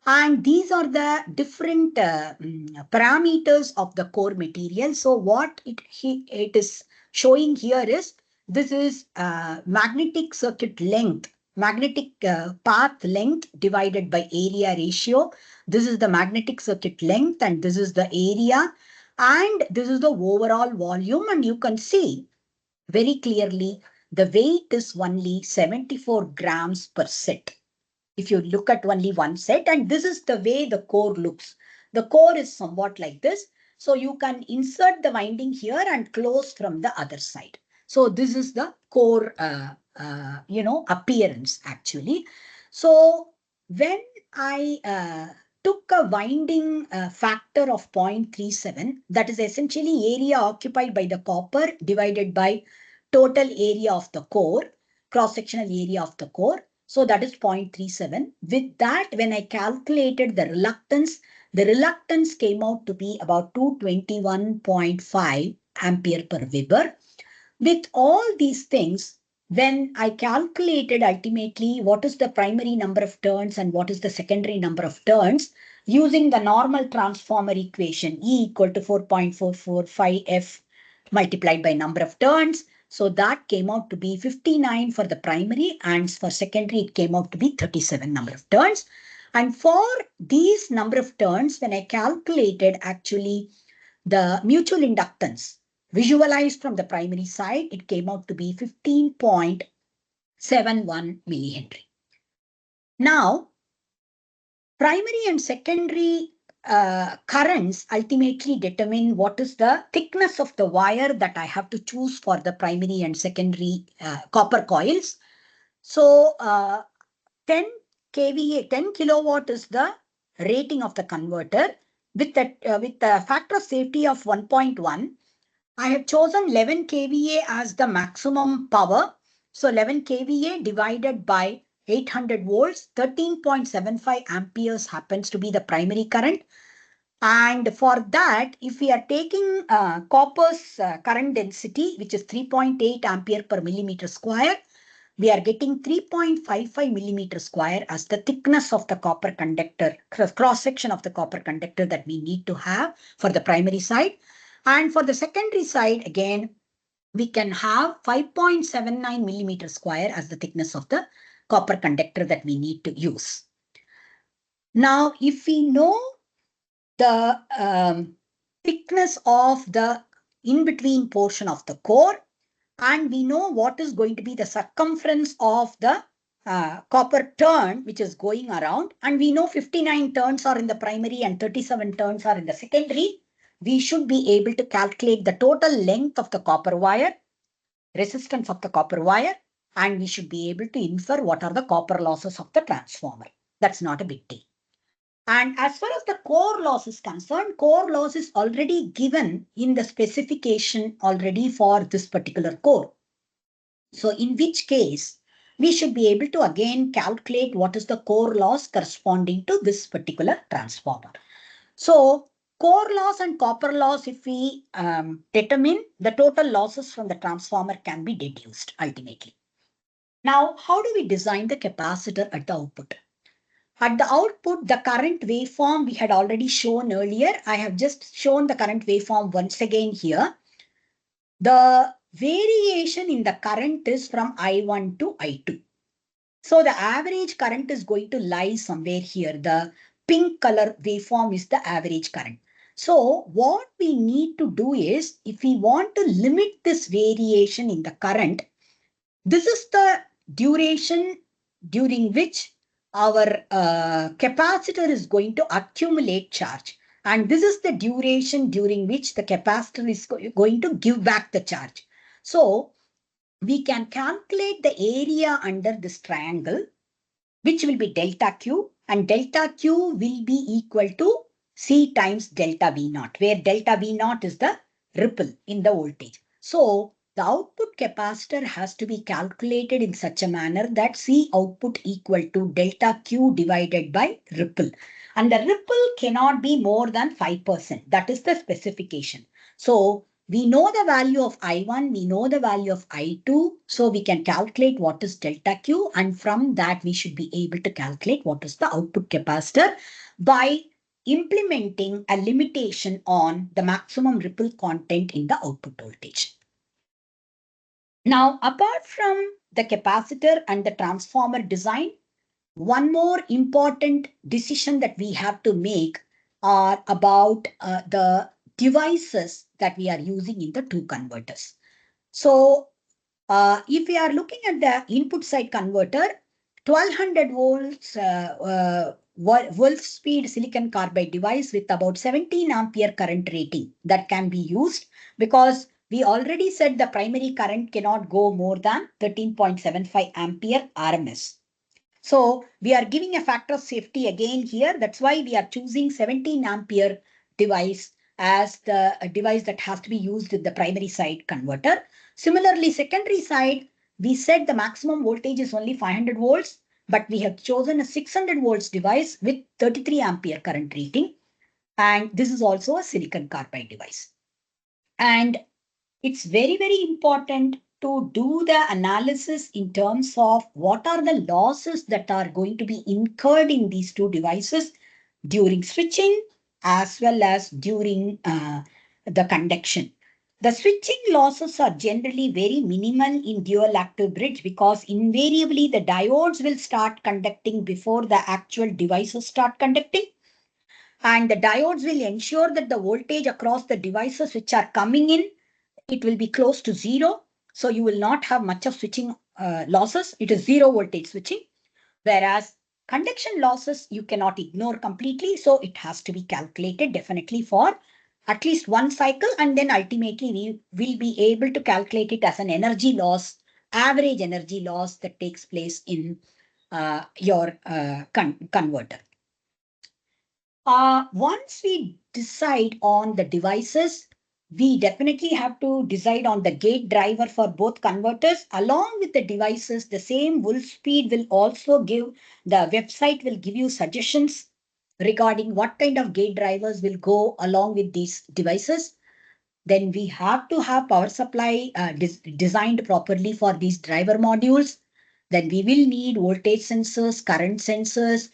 And these are the different parameters of the core material. So what it is showing here is, this is magnetic circuit length, magnetic path length divided by area ratio. This is the magnetic circuit length and this is the area. And this is the overall volume, and you can see very clearly the weight is only 74 grams per set. If you look at only one set, and this is the way the core looks. The core is somewhat like this. So you can insert the winding here and close from the other side. So this is the core appearance actually. So when I took a winding factor of 0.37, that is essentially area occupied by the copper divided by total area of the core, cross-sectional area of the core. So that is 0.37. With that, when I calculated the reluctance came out to be about 221.5 ampere per Weber. With all these things, when I calculated ultimately what is the primary number of turns and what is the secondary number of turns, using the normal transformer equation, E equal to 4.445 F multiplied by number of turns. So that came out to be 59 for the primary, and for secondary it came out to be 37 number of turns. And for these number of turns, when I calculated actually the mutual inductance visualized from the primary side, it came out to be 15.71 millihenry. Now, primary and secondary currents ultimately determine what is the thickness of the wire that I have to choose for the primary and secondary copper coils. So 10 kVA, 10 kilowatt is the rating of the converter. With the factor of safety of 1.1, I have chosen 11 kVA as the maximum power. So 11 kVA divided by 800 volts, 13.75 amperes happens to be the primary current. And for that, if we are taking copper's current density, which is 3.8 ampere per millimeter square, we are getting 3.55 millimeter square as the thickness of the copper conductor, cross-section of the copper conductor that we need to have for the primary side. And for the secondary side, again, we can have 5.79 millimeter square as the thickness of the copper conductor that we need to use. Now, if we know the thickness of the in-between portion of the core, and we know what is going to be the circumference of the copper turn which is going around, and we know 59 turns are in the primary and 37 turns are in the secondary, we should be able to calculate the total length of the copper wire, resistance of the copper wire, and we should be able to infer what are the copper losses of the transformer. That's not a big deal. And as far as the core loss is concerned, core loss is already given in the specification already for this particular core. So in which case, we should be able to again calculate what is the core loss corresponding to this particular transformer. So core loss and copper loss, if we determine, the total losses from the transformer can be deduced ultimately. Now, how do we design the capacitor at the output? At the output, the current waveform we had already shown earlier. I have just shown the current waveform once again here. The variation in the current is from I1 to I2. So the average current is going to lie somewhere here. The pink color waveform is the average current. So what we need to do is, if we want to limit this variation in the current, this is the duration during which our capacitor is going to accumulate charge. And this is the duration during which the capacitor is going to give back the charge. So we can calculate the area under this triangle, which will be delta Q, and delta Q will be equal to C times delta V naught, where delta V naught is the ripple in the voltage. So the output capacitor has to be calculated in such a manner that C output equal to delta Q divided by ripple. And the ripple cannot be more than 5%. That is the specification. So we know the value of I1, we know the value of I2, so we can calculate what is delta Q, and from that we should be able to calculate what is the output capacitor by implementing a limitation on the maximum ripple content in the output voltage. Now, apart from the capacitor and the transformer design, one more important decision that we have to make are about the devices that we are using in the two converters. So if we are looking at the input side converter, 1200 volts Wolf-Speed silicon carbide device with about 17 ampere current rating that can be used, because We already said the primary current cannot go more than 13.75 ampere RMS. So we are giving a factor of safety again here. That's why we are choosing 17 ampere device as the device that has to be used in the primary side converter. Similarly, secondary side, we said the maximum voltage is only 500 volts, but we have chosen a 600 volts device with 33 ampere current rating. And this is also a silicon carbide device. And it's very, very important to do the analysis in terms of what are the losses that are going to be incurred in these two devices during switching as well as during the conduction. The switching losses are generally very minimal in dual active bridge because invariably the diodes will start conducting before the actual devices start conducting. And the diodes will ensure that the voltage across the devices which are coming in, it will be close to zero. So you will not have much of switching losses. It is zero voltage switching. Whereas conduction losses, you cannot ignore completely. So it has to be calculated definitely for at least one cycle. And then ultimately we will be able to calculate it as an energy loss, average energy loss that takes place in your converter. Once we decide on the devices, we definitely have to decide on the gate driver for both converters. Along with the devices, the same Wolfspeed will also give, the website will give you suggestions regarding what kind of gate drivers will go along with these devices. Then we have to have power supply designed properly for these driver modules. Then we will need voltage sensors, current sensors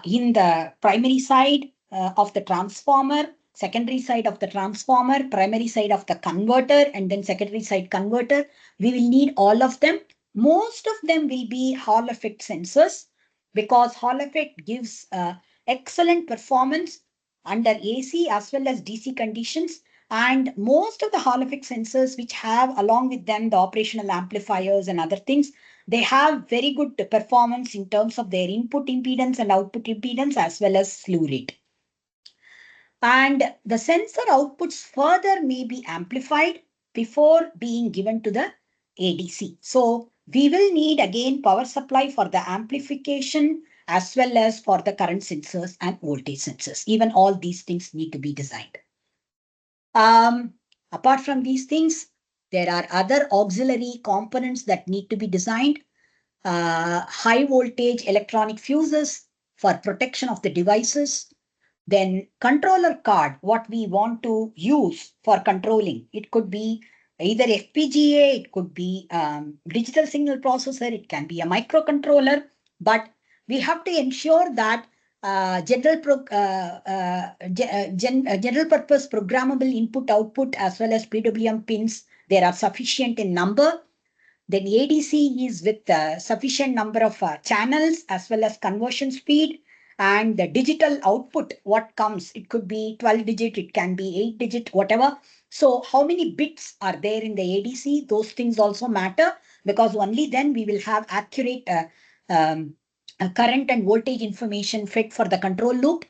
in the primary side of the transformer, secondary side of the transformer, primary side of the converter, and then secondary side converter. We will need all of them. Most of them will be Hall effect sensors because Hall effect gives excellent performance under AC as well as DC conditions. And most of the Hall effect sensors, which have along with them the operational amplifiers and other things, they have very good performance in terms of their input impedance and output impedance as well as slew rate. And the sensor outputs further may be amplified before being given to the ADC. So we will need again power supply for the amplification as well as for the current sensors and voltage sensors. Even all these things need to be designed. Apart from these things, there are other auxiliary components that need to be designed. High voltage electronic fuses for protection of the devices. Then controller card, what we want to use for controlling. It could be either FPGA, it could be digital signal processor, it can be a microcontroller, but we have to ensure that general purpose programmable input output as well as PWM pins, there are sufficient in number. Then ADC is with sufficient number of channels as well as conversion speed. And the digital output, what comes, it could be 12 digit, it can be 8 digit, whatever. So how many bits are there in the ADC? Those things also matter because only then we will have accurate current and voltage information fed for the control loop.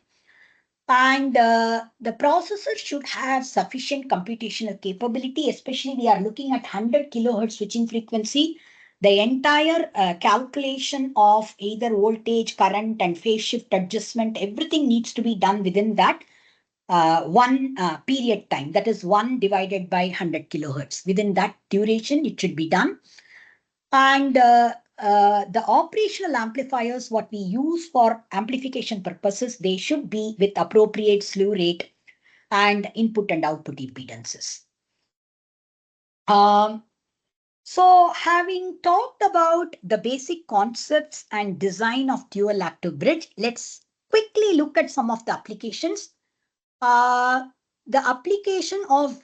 And the processor should have sufficient computational capability, especially we are looking at 100 kilohertz switching frequency. The entire calculation of either voltage, current, and phase shift adjustment, everything needs to be done within that one period time. That is 1 divided by 100 kilohertz. Within that duration, it should be done. And the operational amplifiers, what we use for amplification purposes, they should be with appropriate slew rate and input and output impedances. So having talked about the basic concepts and design of dual active bridge, let's quickly look at some of the applications. The application of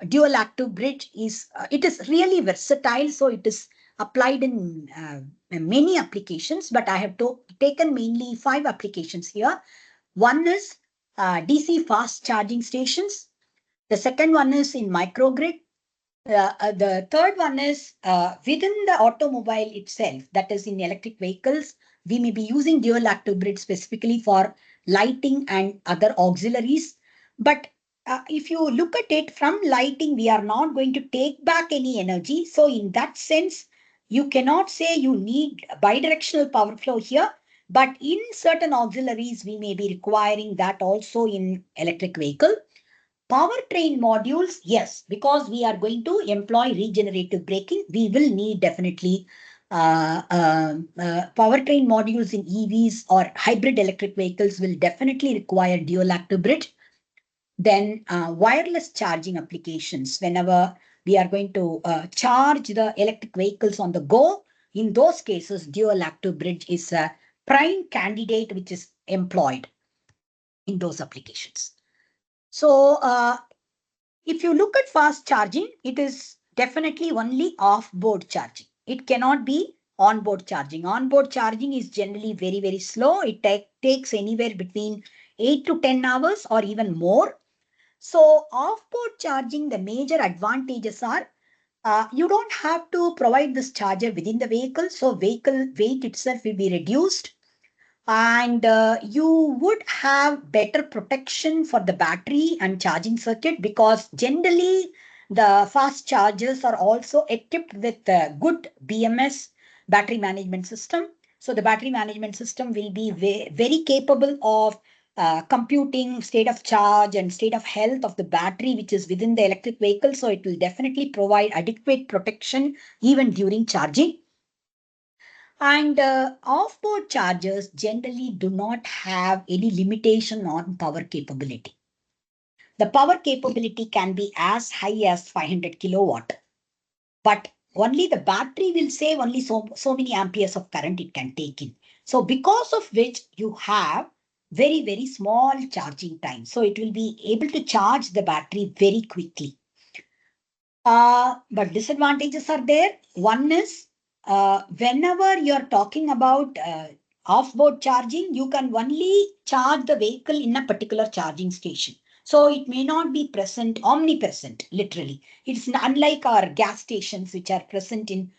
dual active bridge is, it is really versatile. So it is applied in many applications, but I have taken mainly 5 applications here. One is DC fast charging stations. The second one is in microgrid. The third one is within the automobile itself, that is in electric vehicles, we may be using dual active bridge specifically for lighting and other auxiliaries. But if you look at it from lighting, we are not going to take back any energy. So in that sense, you cannot say you need bidirectional power flow here. But in certain auxiliaries, we may be requiring that also in electric vehicle. Powertrain modules, yes, because we are going to employ regenerative braking, we will need definitely powertrain modules in EVs or hybrid electric vehicles will definitely require dual active bridge. Then wireless charging applications, whenever we are going to charge the electric vehicles on the go, in those cases, dual active bridge is a prime candidate which is employed in those applications. So if you look at fast charging, it is definitely only off-board charging. It cannot be on-board charging. On-board charging is generally very, very slow. It takes anywhere between 8 to 10 hours or even more. So off-board charging, the major advantages are you don't have to provide this charger within the vehicle. So vehicle weight itself will be reduced. And you would have better protection for the battery and charging circuit, because generally the fast chargers are also equipped with a good BMS, battery management system. So the battery management system will be very capable of computing state of charge and state of health of the battery which is within the electric vehicle. So it will definitely provide adequate protection even during charging. And off-board chargers generally do not have any limitation on power capability. The power capability can be as high as 500 kilowatt, but only the battery will save only so many amperes of current it can take in. So because of which you have very, very small charging time. So it will be able to charge the battery very quickly. But disadvantages are there. One is whenever you're talking about off-board charging, you can only charge the vehicle in a particular charging station. So it may not be present, omnipresent, literally. It's unlike our gas stations, which are present in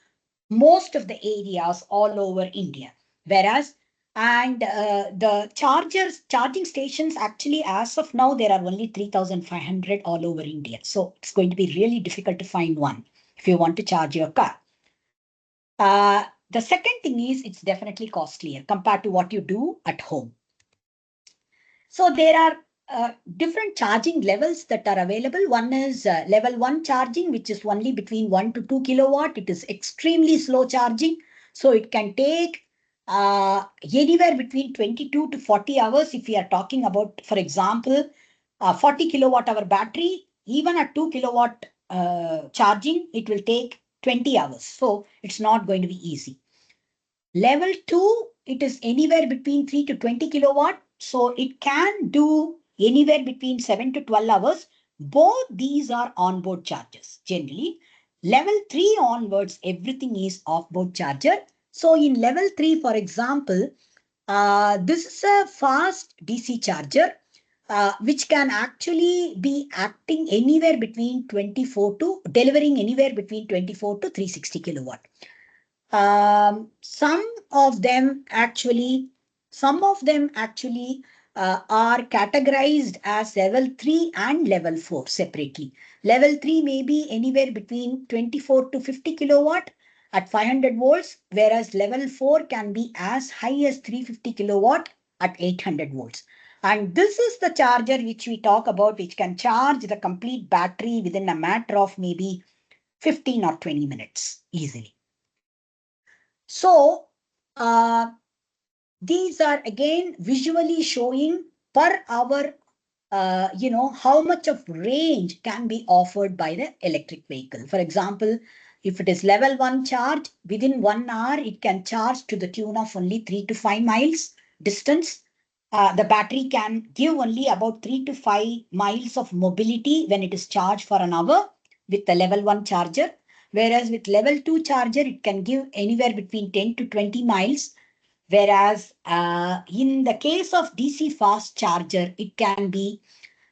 most of the areas all over India. Whereas, and the charging stations, actually, as of now, there are only 3,500 all over India. So it's going to be really difficult to find one if you want to charge your car. The second thing is it's definitely costlier compared to what you do at home. So there are different charging levels that are available. One is level 1 charging, which is only between 1 to 2 kilowatt. It is extremely slow charging. So it can take anywhere between 22 to 40 hours. If we are talking about, for example, 40 kilowatt hour battery, even at 2 kilowatt charging, it will take 20 hours. So it's not going to be easy. Level 2, it is anywhere between 3 to 20 kilowatt. So it can do anywhere between 7 to 12 hours. Both these are onboard chargers generally. Level 3 onwards, everything is off-board charger. So in level 3, for example, this is a fast DC charger, which can actually be acting anywhere between 24 to delivering anywhere between 24 to 360 kilowatt. Some of them actually are categorized as level 3 and level 4 separately. Level 3 may be anywhere between 24 to 50 kilowatt at 500 volts, whereas level 4 can be as high as 350 kilowatt at 800 volts. And this is the charger which we talk about, which can charge the complete battery within a matter of maybe 15 or 20 minutes easily. So these are again visually showing per hour, how much of range can be offered by the electric vehicle. For example, if it is level 1 charge, within 1 hour, it can charge to the tune of only 3 to 5 miles distance. The battery can give only about 3 to 5 miles of mobility when it is charged for an hour with the level 1 charger. Whereas with level 2 charger, it can give anywhere between 10 to 20 miles. Whereas in the case of DC fast charger, it can be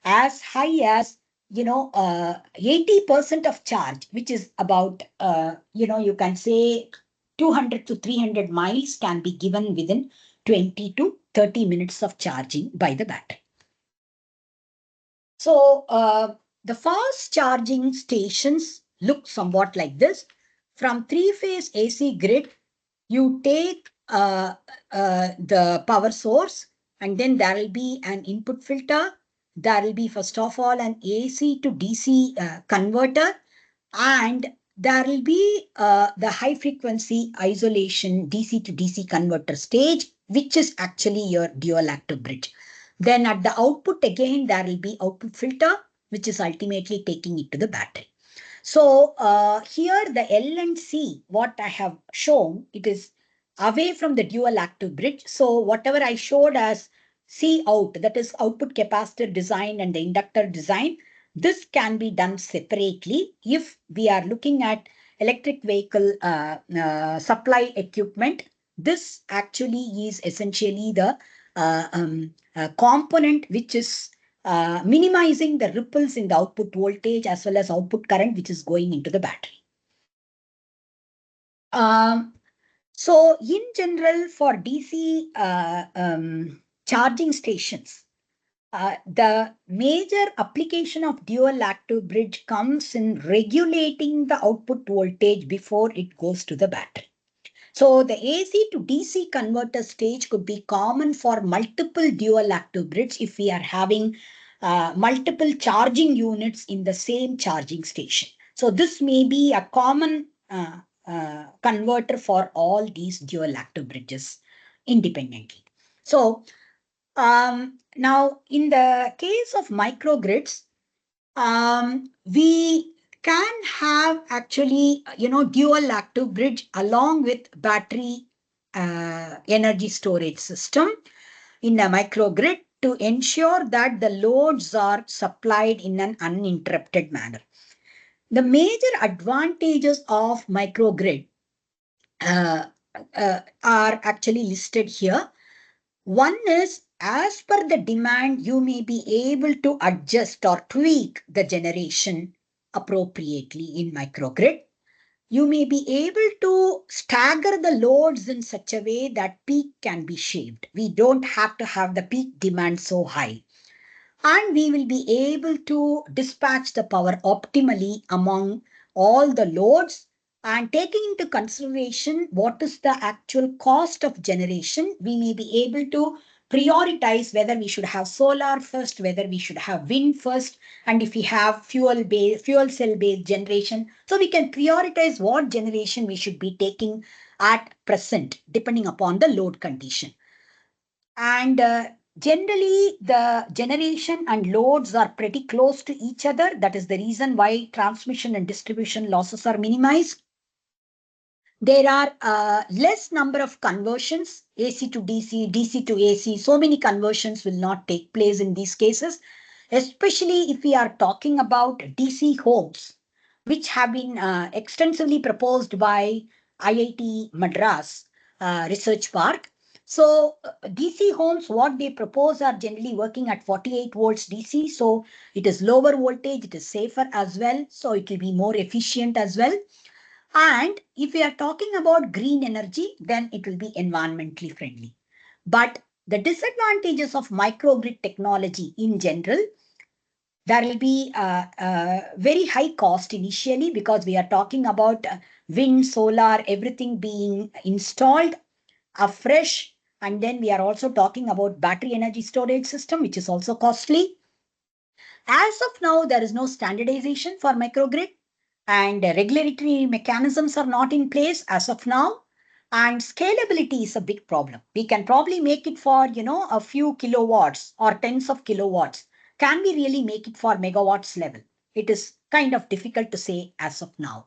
as high as 80% of charge, which is about you can say 200 to 300 miles can be given within 20 to 30 minutes of charging by the battery. So the fast charging stations look somewhat like this. From three-phase AC grid, you take the power source, and then there will be an input filter. There will be, first of all, an AC to DC converter, and there will be the high frequency isolation DC to DC converter stage, which is actually your dual active bridge. Then at the output, again, there will be output filter, which is ultimately taking it to the battery. So here the L and C, what I have shown, it is away from the dual active bridge. So whatever I showed as C out, that is output capacitor design and the inductor design, this can be done separately if we are looking at electric vehicle supply equipment. This actually is essentially the component which is minimizing the ripples in the output voltage as well as output current which is going into the battery. So in general, for DC charging stations, the major application of dual active bridge comes in regulating the output voltage before it goes to the battery. So the AC to DC converter stage could be common for multiple dual active grids if we are having multiple charging units in the same charging station. So this may be a common converter for all these dual active bridges independently. So now in the case of microgrids, we can have actually, dual active bridge along with battery energy storage system in a microgrid to ensure that the loads are supplied in an uninterrupted manner. The major advantages of microgrid are actually listed here. One is, as per the demand, you may be able to adjust or tweak the generation appropriately in microgrid. You may be able to stagger the loads in such a way that peak can be shaved. We don't have to have the peak demand so high. And we will be able to dispatch the power optimally among all the loads. And taking into consideration what is the actual cost of generation, we may be able to prioritize whether we should have solar first, whether we should have wind first, and if we have fuel cell based generation. So we can prioritize what generation we should be taking at present, depending upon the load condition. And generally, the generation and loads are pretty close to each other. That is the reason why transmission and distribution losses are minimized. There are less number of conversions, AC to DC, DC to AC. So many conversions will not take place in these cases, especially if we are talking about DC homes, which have been extensively proposed by IIT Madras Research Park. So DC homes, what they propose are generally working at 48 volts DC. So it is lower voltage, it is safer as well. So it will be more efficient as well. And if we are talking about green energy, then it will be environmentally friendly. But the disadvantages of microgrid technology in general, there will be very high cost initially because we are talking about wind, solar, everything being installed afresh. And then we are also talking about battery energy storage system, which is also costly. As of now, there is no standardization for microgrid, and regulatory mechanisms are not in place as of now. And scalability is a big problem. We can probably make it for, a few kilowatts or tens of kilowatts. Can we really make it for megawatts level? It is kind of difficult to say as of now.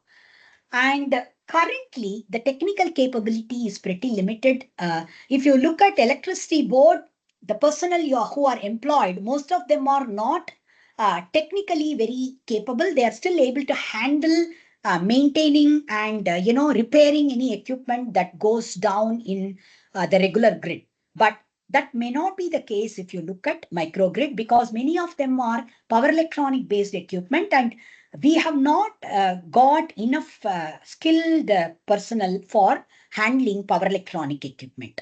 And currently, the technical capability is pretty limited. If you look at electricity board, the personnel who are employed, most of them are not technically very capable. They are still able to handle maintaining and repairing any equipment that goes down in the regular grid. But that may not be the case if you look at microgrid, because many of them are power electronic based equipment, and we have not got enough skilled personnel for handling power electronic equipment.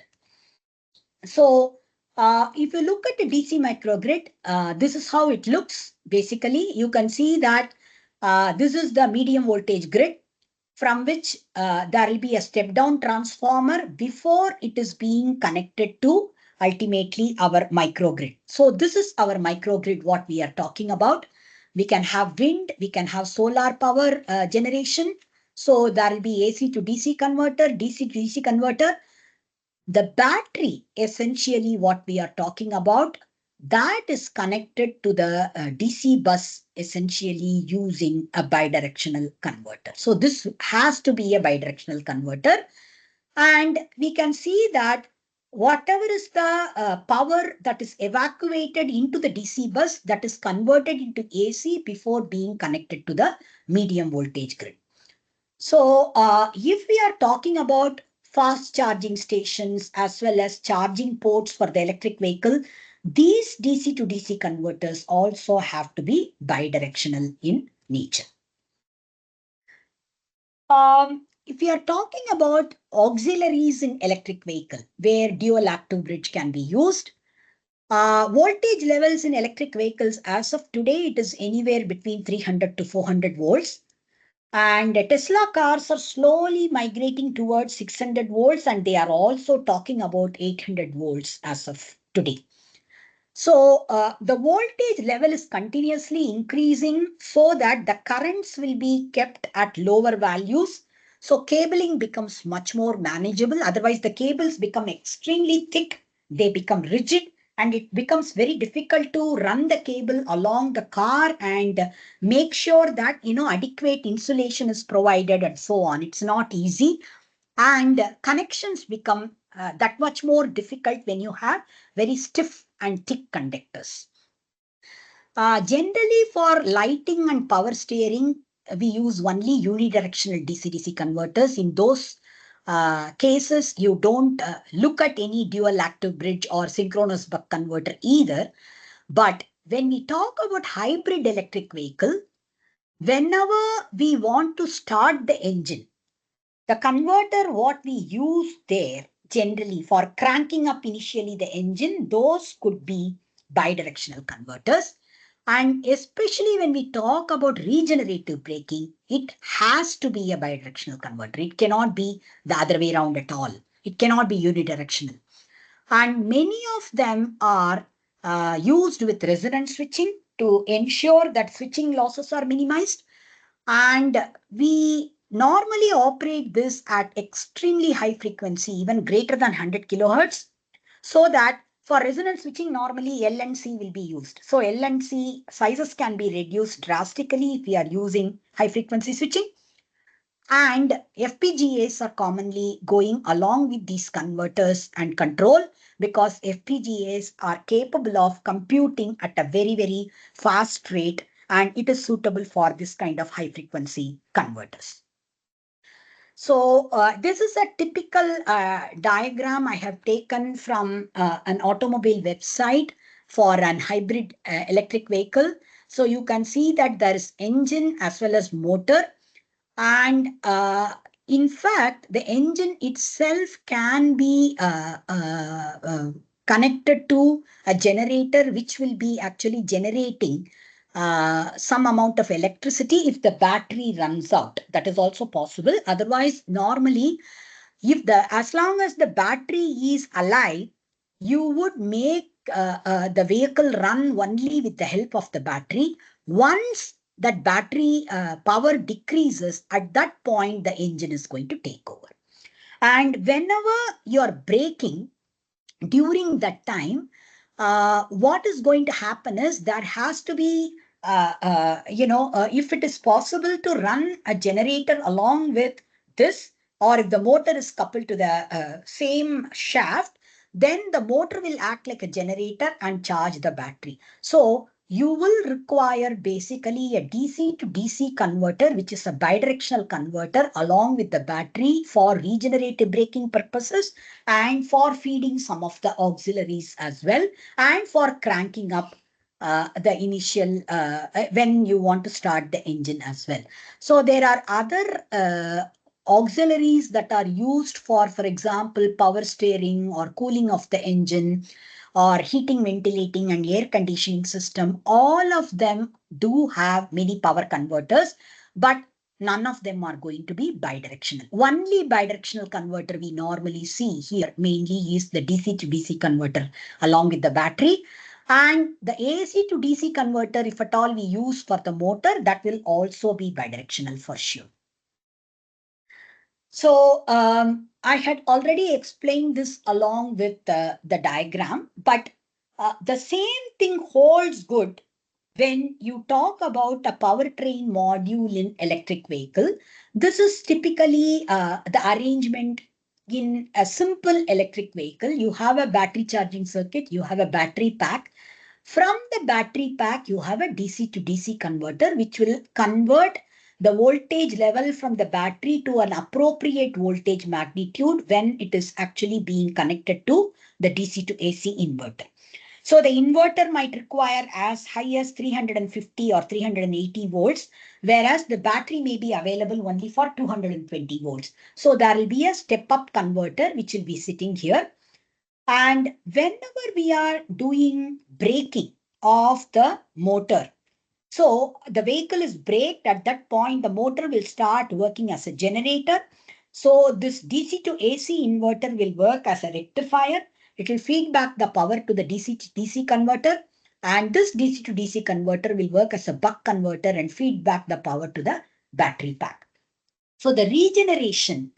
So If you look at the DC microgrid, this is how it looks. Basically, you can see that this is the medium voltage grid from which there will be a step down transformer before it is being connected to ultimately our microgrid. So this is our microgrid, what we are talking about. We can have wind, we can have solar power generation. So there will be AC to DC converter, DC to DC converter. The battery, essentially what we are talking about, that is connected to the DC bus, essentially using a bidirectional converter. So this has to be a bidirectional converter. And we can see that whatever is the power that is evacuated into the DC bus, that is converted into AC before being connected to the medium voltage grid. So if we are talking about fast charging stations as well as charging ports for the electric vehicle, these DC to DC converters also have to be bidirectional in nature. If we are talking about auxiliaries in electric vehicle, where dual active bridge can be used, voltage levels in electric vehicles as of today, it is anywhere between 300 to 400 volts. And Tesla cars are slowly migrating towards 600 volts, and they are also talking about 800 volts as of today. So the voltage level is continuously increasing so that the currents will be kept at lower values. So cabling becomes much more manageable. Otherwise, the cables become extremely thick. They become rigid, and it becomes very difficult to run the cable along the car and make sure that, adequate insulation is provided and so on. It's not easy. And connections become that much more difficult when you have very stiff and thick conductors. Generally, for lighting and power steering, we use only unidirectional DC-DC converters. In those cases, you don't look at any dual active bridge or synchronous buck converter either. But when we talk about hybrid electric vehicle, whenever we want to start the engine, the converter, what we use there generally for cranking up initially the engine, those could be bidirectional converters. And especially when we talk about regenerative braking, it has to be a bidirectional converter. It cannot be the other way around at all. It cannot be unidirectional. And many of them are used with resonance switching to ensure that switching losses are minimized. And we normally operate this at extremely high frequency, even greater than 100 kilohertz, so that for resonance switching, normally L and C will be used. So L and C sizes can be reduced drastically if we are using high frequency switching. And FPGAs are commonly going along with these converters and control, because FPGAs are capable of computing at a very, very fast rate, and it is suitable for this kind of high frequency converters. So this is a typical diagram I have taken from an automobile website for an hybrid electric vehicle. So you can see that there is engine as well as motor. And in fact, the engine itself can be connected to a generator, which will be actually generating some amount of electricity if the battery runs out. That is also possible. Otherwise, normally, as long as the battery is alive, you would make the vehicle run only with the help of the battery. Once that battery power decreases, at that point, the engine is going to take over. And whenever you're braking, during that time, what is going to happen is there has to be, if it is possible to run a generator along with this, or if the motor is coupled to the same shaft, then the motor will act like a generator and charge the battery. So you will require basically a DC to DC converter, which is a bidirectional converter, along with the battery for regenerative braking purposes and for feeding some of the auxiliaries as well, and for cranking up the initial when you want to start the engine as well. So there are other auxiliaries that are used for example, power steering or cooling of the engine, or heating, ventilating, and air conditioning system, all of them do have many power converters, but none of them are going to be bidirectional. Only bidirectional converter we normally see here mainly is the DC to DC converter along with the battery. And the AC to DC converter, if at all we use for the motor, that will also be bidirectional for sure. So I had already explained this along with the diagram, but the same thing holds good when you talk about a powertrain module in electric vehicle. This is typically the arrangement in a simple electric vehicle. You have a battery charging circuit, you have a battery pack. From the battery pack, you have a DC to DC converter, which will convert the voltage level from the battery to an appropriate voltage magnitude when it is actually being connected to the DC to AC inverter. So the inverter might require as high as 350 or 380 volts, whereas the battery may be available only for 220 volts. So there will be a step-up converter which will be sitting here. And whenever we are doing braking of the motor, so the vehicle is braked, at that point, the motor will start working as a generator. So this DC to AC inverter will work as a rectifier. It will feed back the power to the DC to DC converter. And this DC to DC converter will work as a buck converter and feed back the power to the battery pack. So the regeneration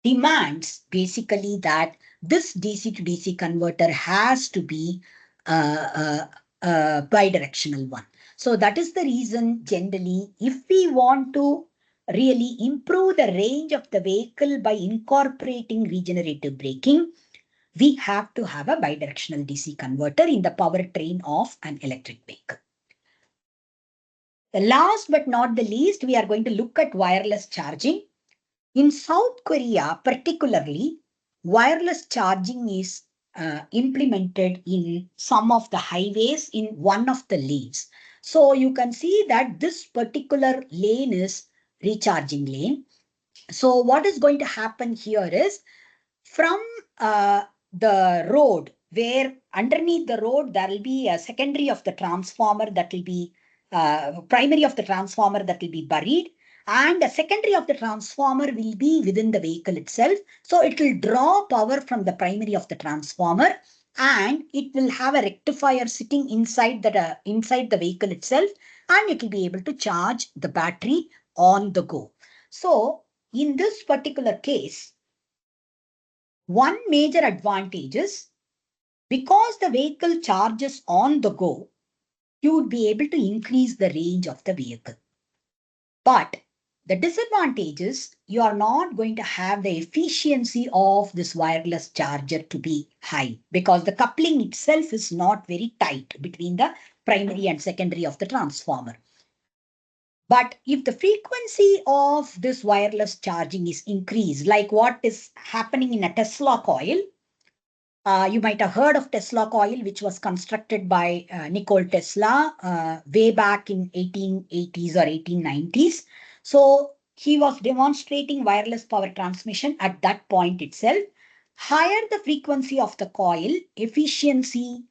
demands basically that this DC to DC converter has to be a bidirectional one. So that is the reason generally, if we want to really improve the range of the vehicle by incorporating regenerative braking, we have to have a bidirectional DC converter in the powertrain of an electric vehicle. The last but not the least, we are going to look at wireless charging. In South Korea, particularly, wireless charging is implemented in some of the highways in one of the lanes. So you can see that this particular lane is recharging lane. So what is going to happen here is from the road, where underneath the road, there will be a secondary of the transformer that will be primary of the transformer that will be buried. And the secondary of the transformer will be within the vehicle itself. So it will draw power from the primary of the transformer, and it will have a rectifier sitting inside the vehicle itself, and it will be able to charge the battery on the go. So in this particular case, one major advantage is because the vehicle charges on the go, you would be able to increase the range of the vehicle. But the disadvantage is you are not going to have the efficiency of this wireless charger to be high, because the coupling itself is not very tight between the primary and secondary of the transformer. But if the frequency of this wireless charging is increased, like what is happening in a Tesla coil, you might have heard of Tesla coil, which was constructed by Nikola Tesla way back in 1880s or 1890s. So he was demonstrating wireless power transmission at that point itself. Higher the frequency of the coil, efficiency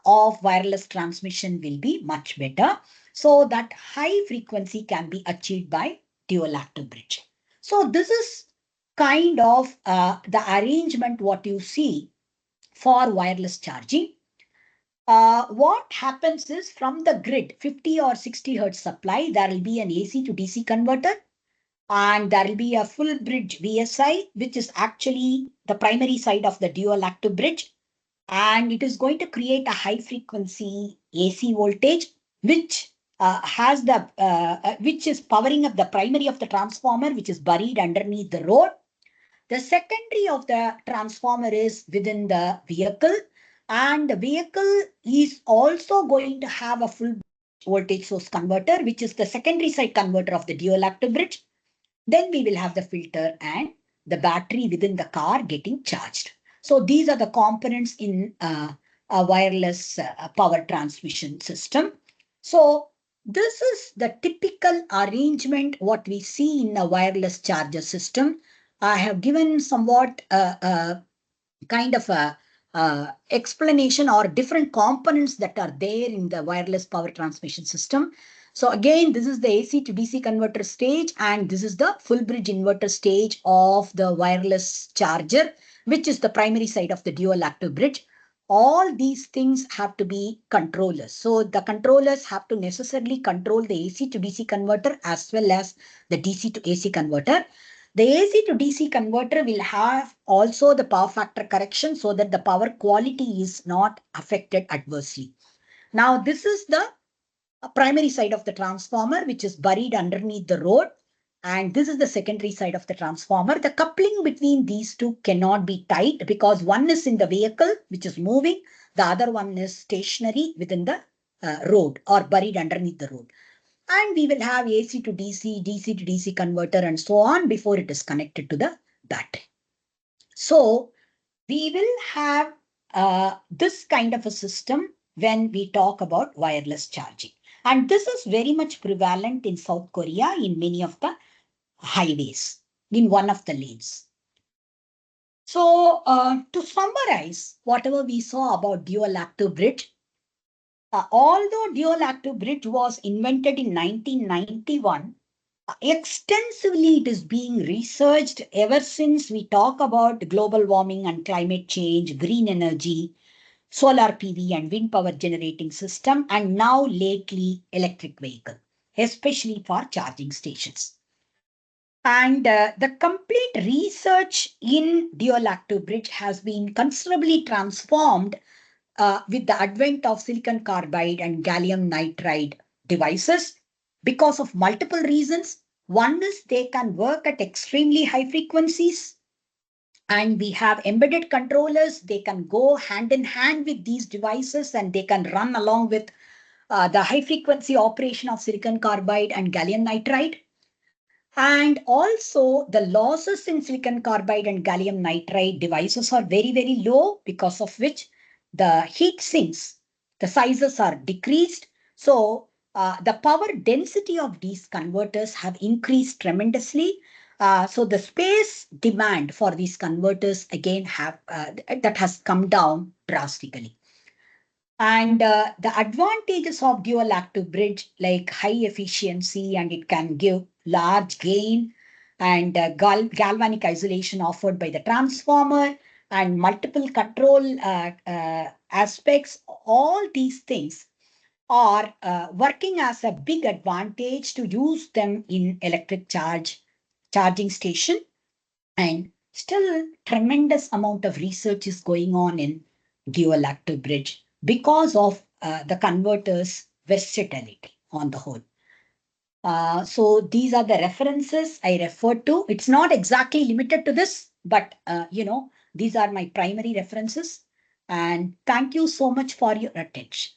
of wireless transmission will be much better. So that high frequency can be achieved by dual active bridge. So this is kind of the arrangement what you see for wireless charging. What happens is from the grid, 50 or 60 hertz supply, there will be an AC to DC converter, and there will be a full bridge VSI, which is actually the primary side of the dual active bridge. And it is going to create a high frequency AC voltage, which which is powering up the primary of the transformer, which is buried underneath the road. The secondary of the transformer is within the vehicle, and the vehicle is also going to have a full voltage source converter, which is the secondary side converter of the dual active bridge. Then we will have the filter and the battery within the car getting charged. So these are the components in a wireless power transmission system. So this is the typical arrangement what we see in a wireless charger system. I have given somewhat kind of a explanation or different components that are there in the wireless power transmission system. So again, this is the AC to DC converter stage, and this is the full bridge inverter stage of the wireless charger, which is the primary side of the dual active bridge. All these things have to be controllers. So the controllers have to necessarily control the AC to DC converter as well as the DC to AC converter. The AC to DC converter will have also the power factor correction so that the power quality is not affected adversely. Now, this is the primary side of the transformer, which is buried underneath the road. And this is the secondary side of the transformer. The coupling between these two cannot be tight because one is in the vehicle, which is moving. The other one is stationary within the road or buried underneath the road. And we will have AC to DC, DC to DC converter and so on before it is connected to the battery. So we will have this kind of a system when we talk about wireless charging. And this is very much prevalent in South Korea in many of the highways, in one of the lanes. So to summarize whatever we saw about dual active bridge, although dual active bridge was invented in 1991, extensively it is being researched ever since we talk about global warming and climate change, green energy, solar PV and wind power generating system, and now lately electric vehicle, especially for charging stations. And the complete research in dual active bridge has been considerably transformed with the advent of silicon carbide and gallium nitride devices because of multiple reasons. One is they can work at extremely high frequencies, and we have embedded controllers. They can go hand in hand with these devices and they can run along with the high frequency operation of silicon carbide and gallium nitride. And also the losses in silicon carbide and gallium nitride devices are very, very low, because of which the heat sinks, the sizes are decreased. So the power density of these converters have increased tremendously. So the space demand for these converters again that has come down drastically. And the advantages of dual active bridge, like high efficiency, and it can give large gain, and galvanic isolation offered by the transformer, and multiple control aspects, all these things are working as a big advantage to use them in electric charging station. And still tremendous amount of research is going on in dual active bridge because of the converters versatility on the whole. So these are the references I referred to. It's not exactly limited to this, but these are my primary references. And thank you so much for your attention.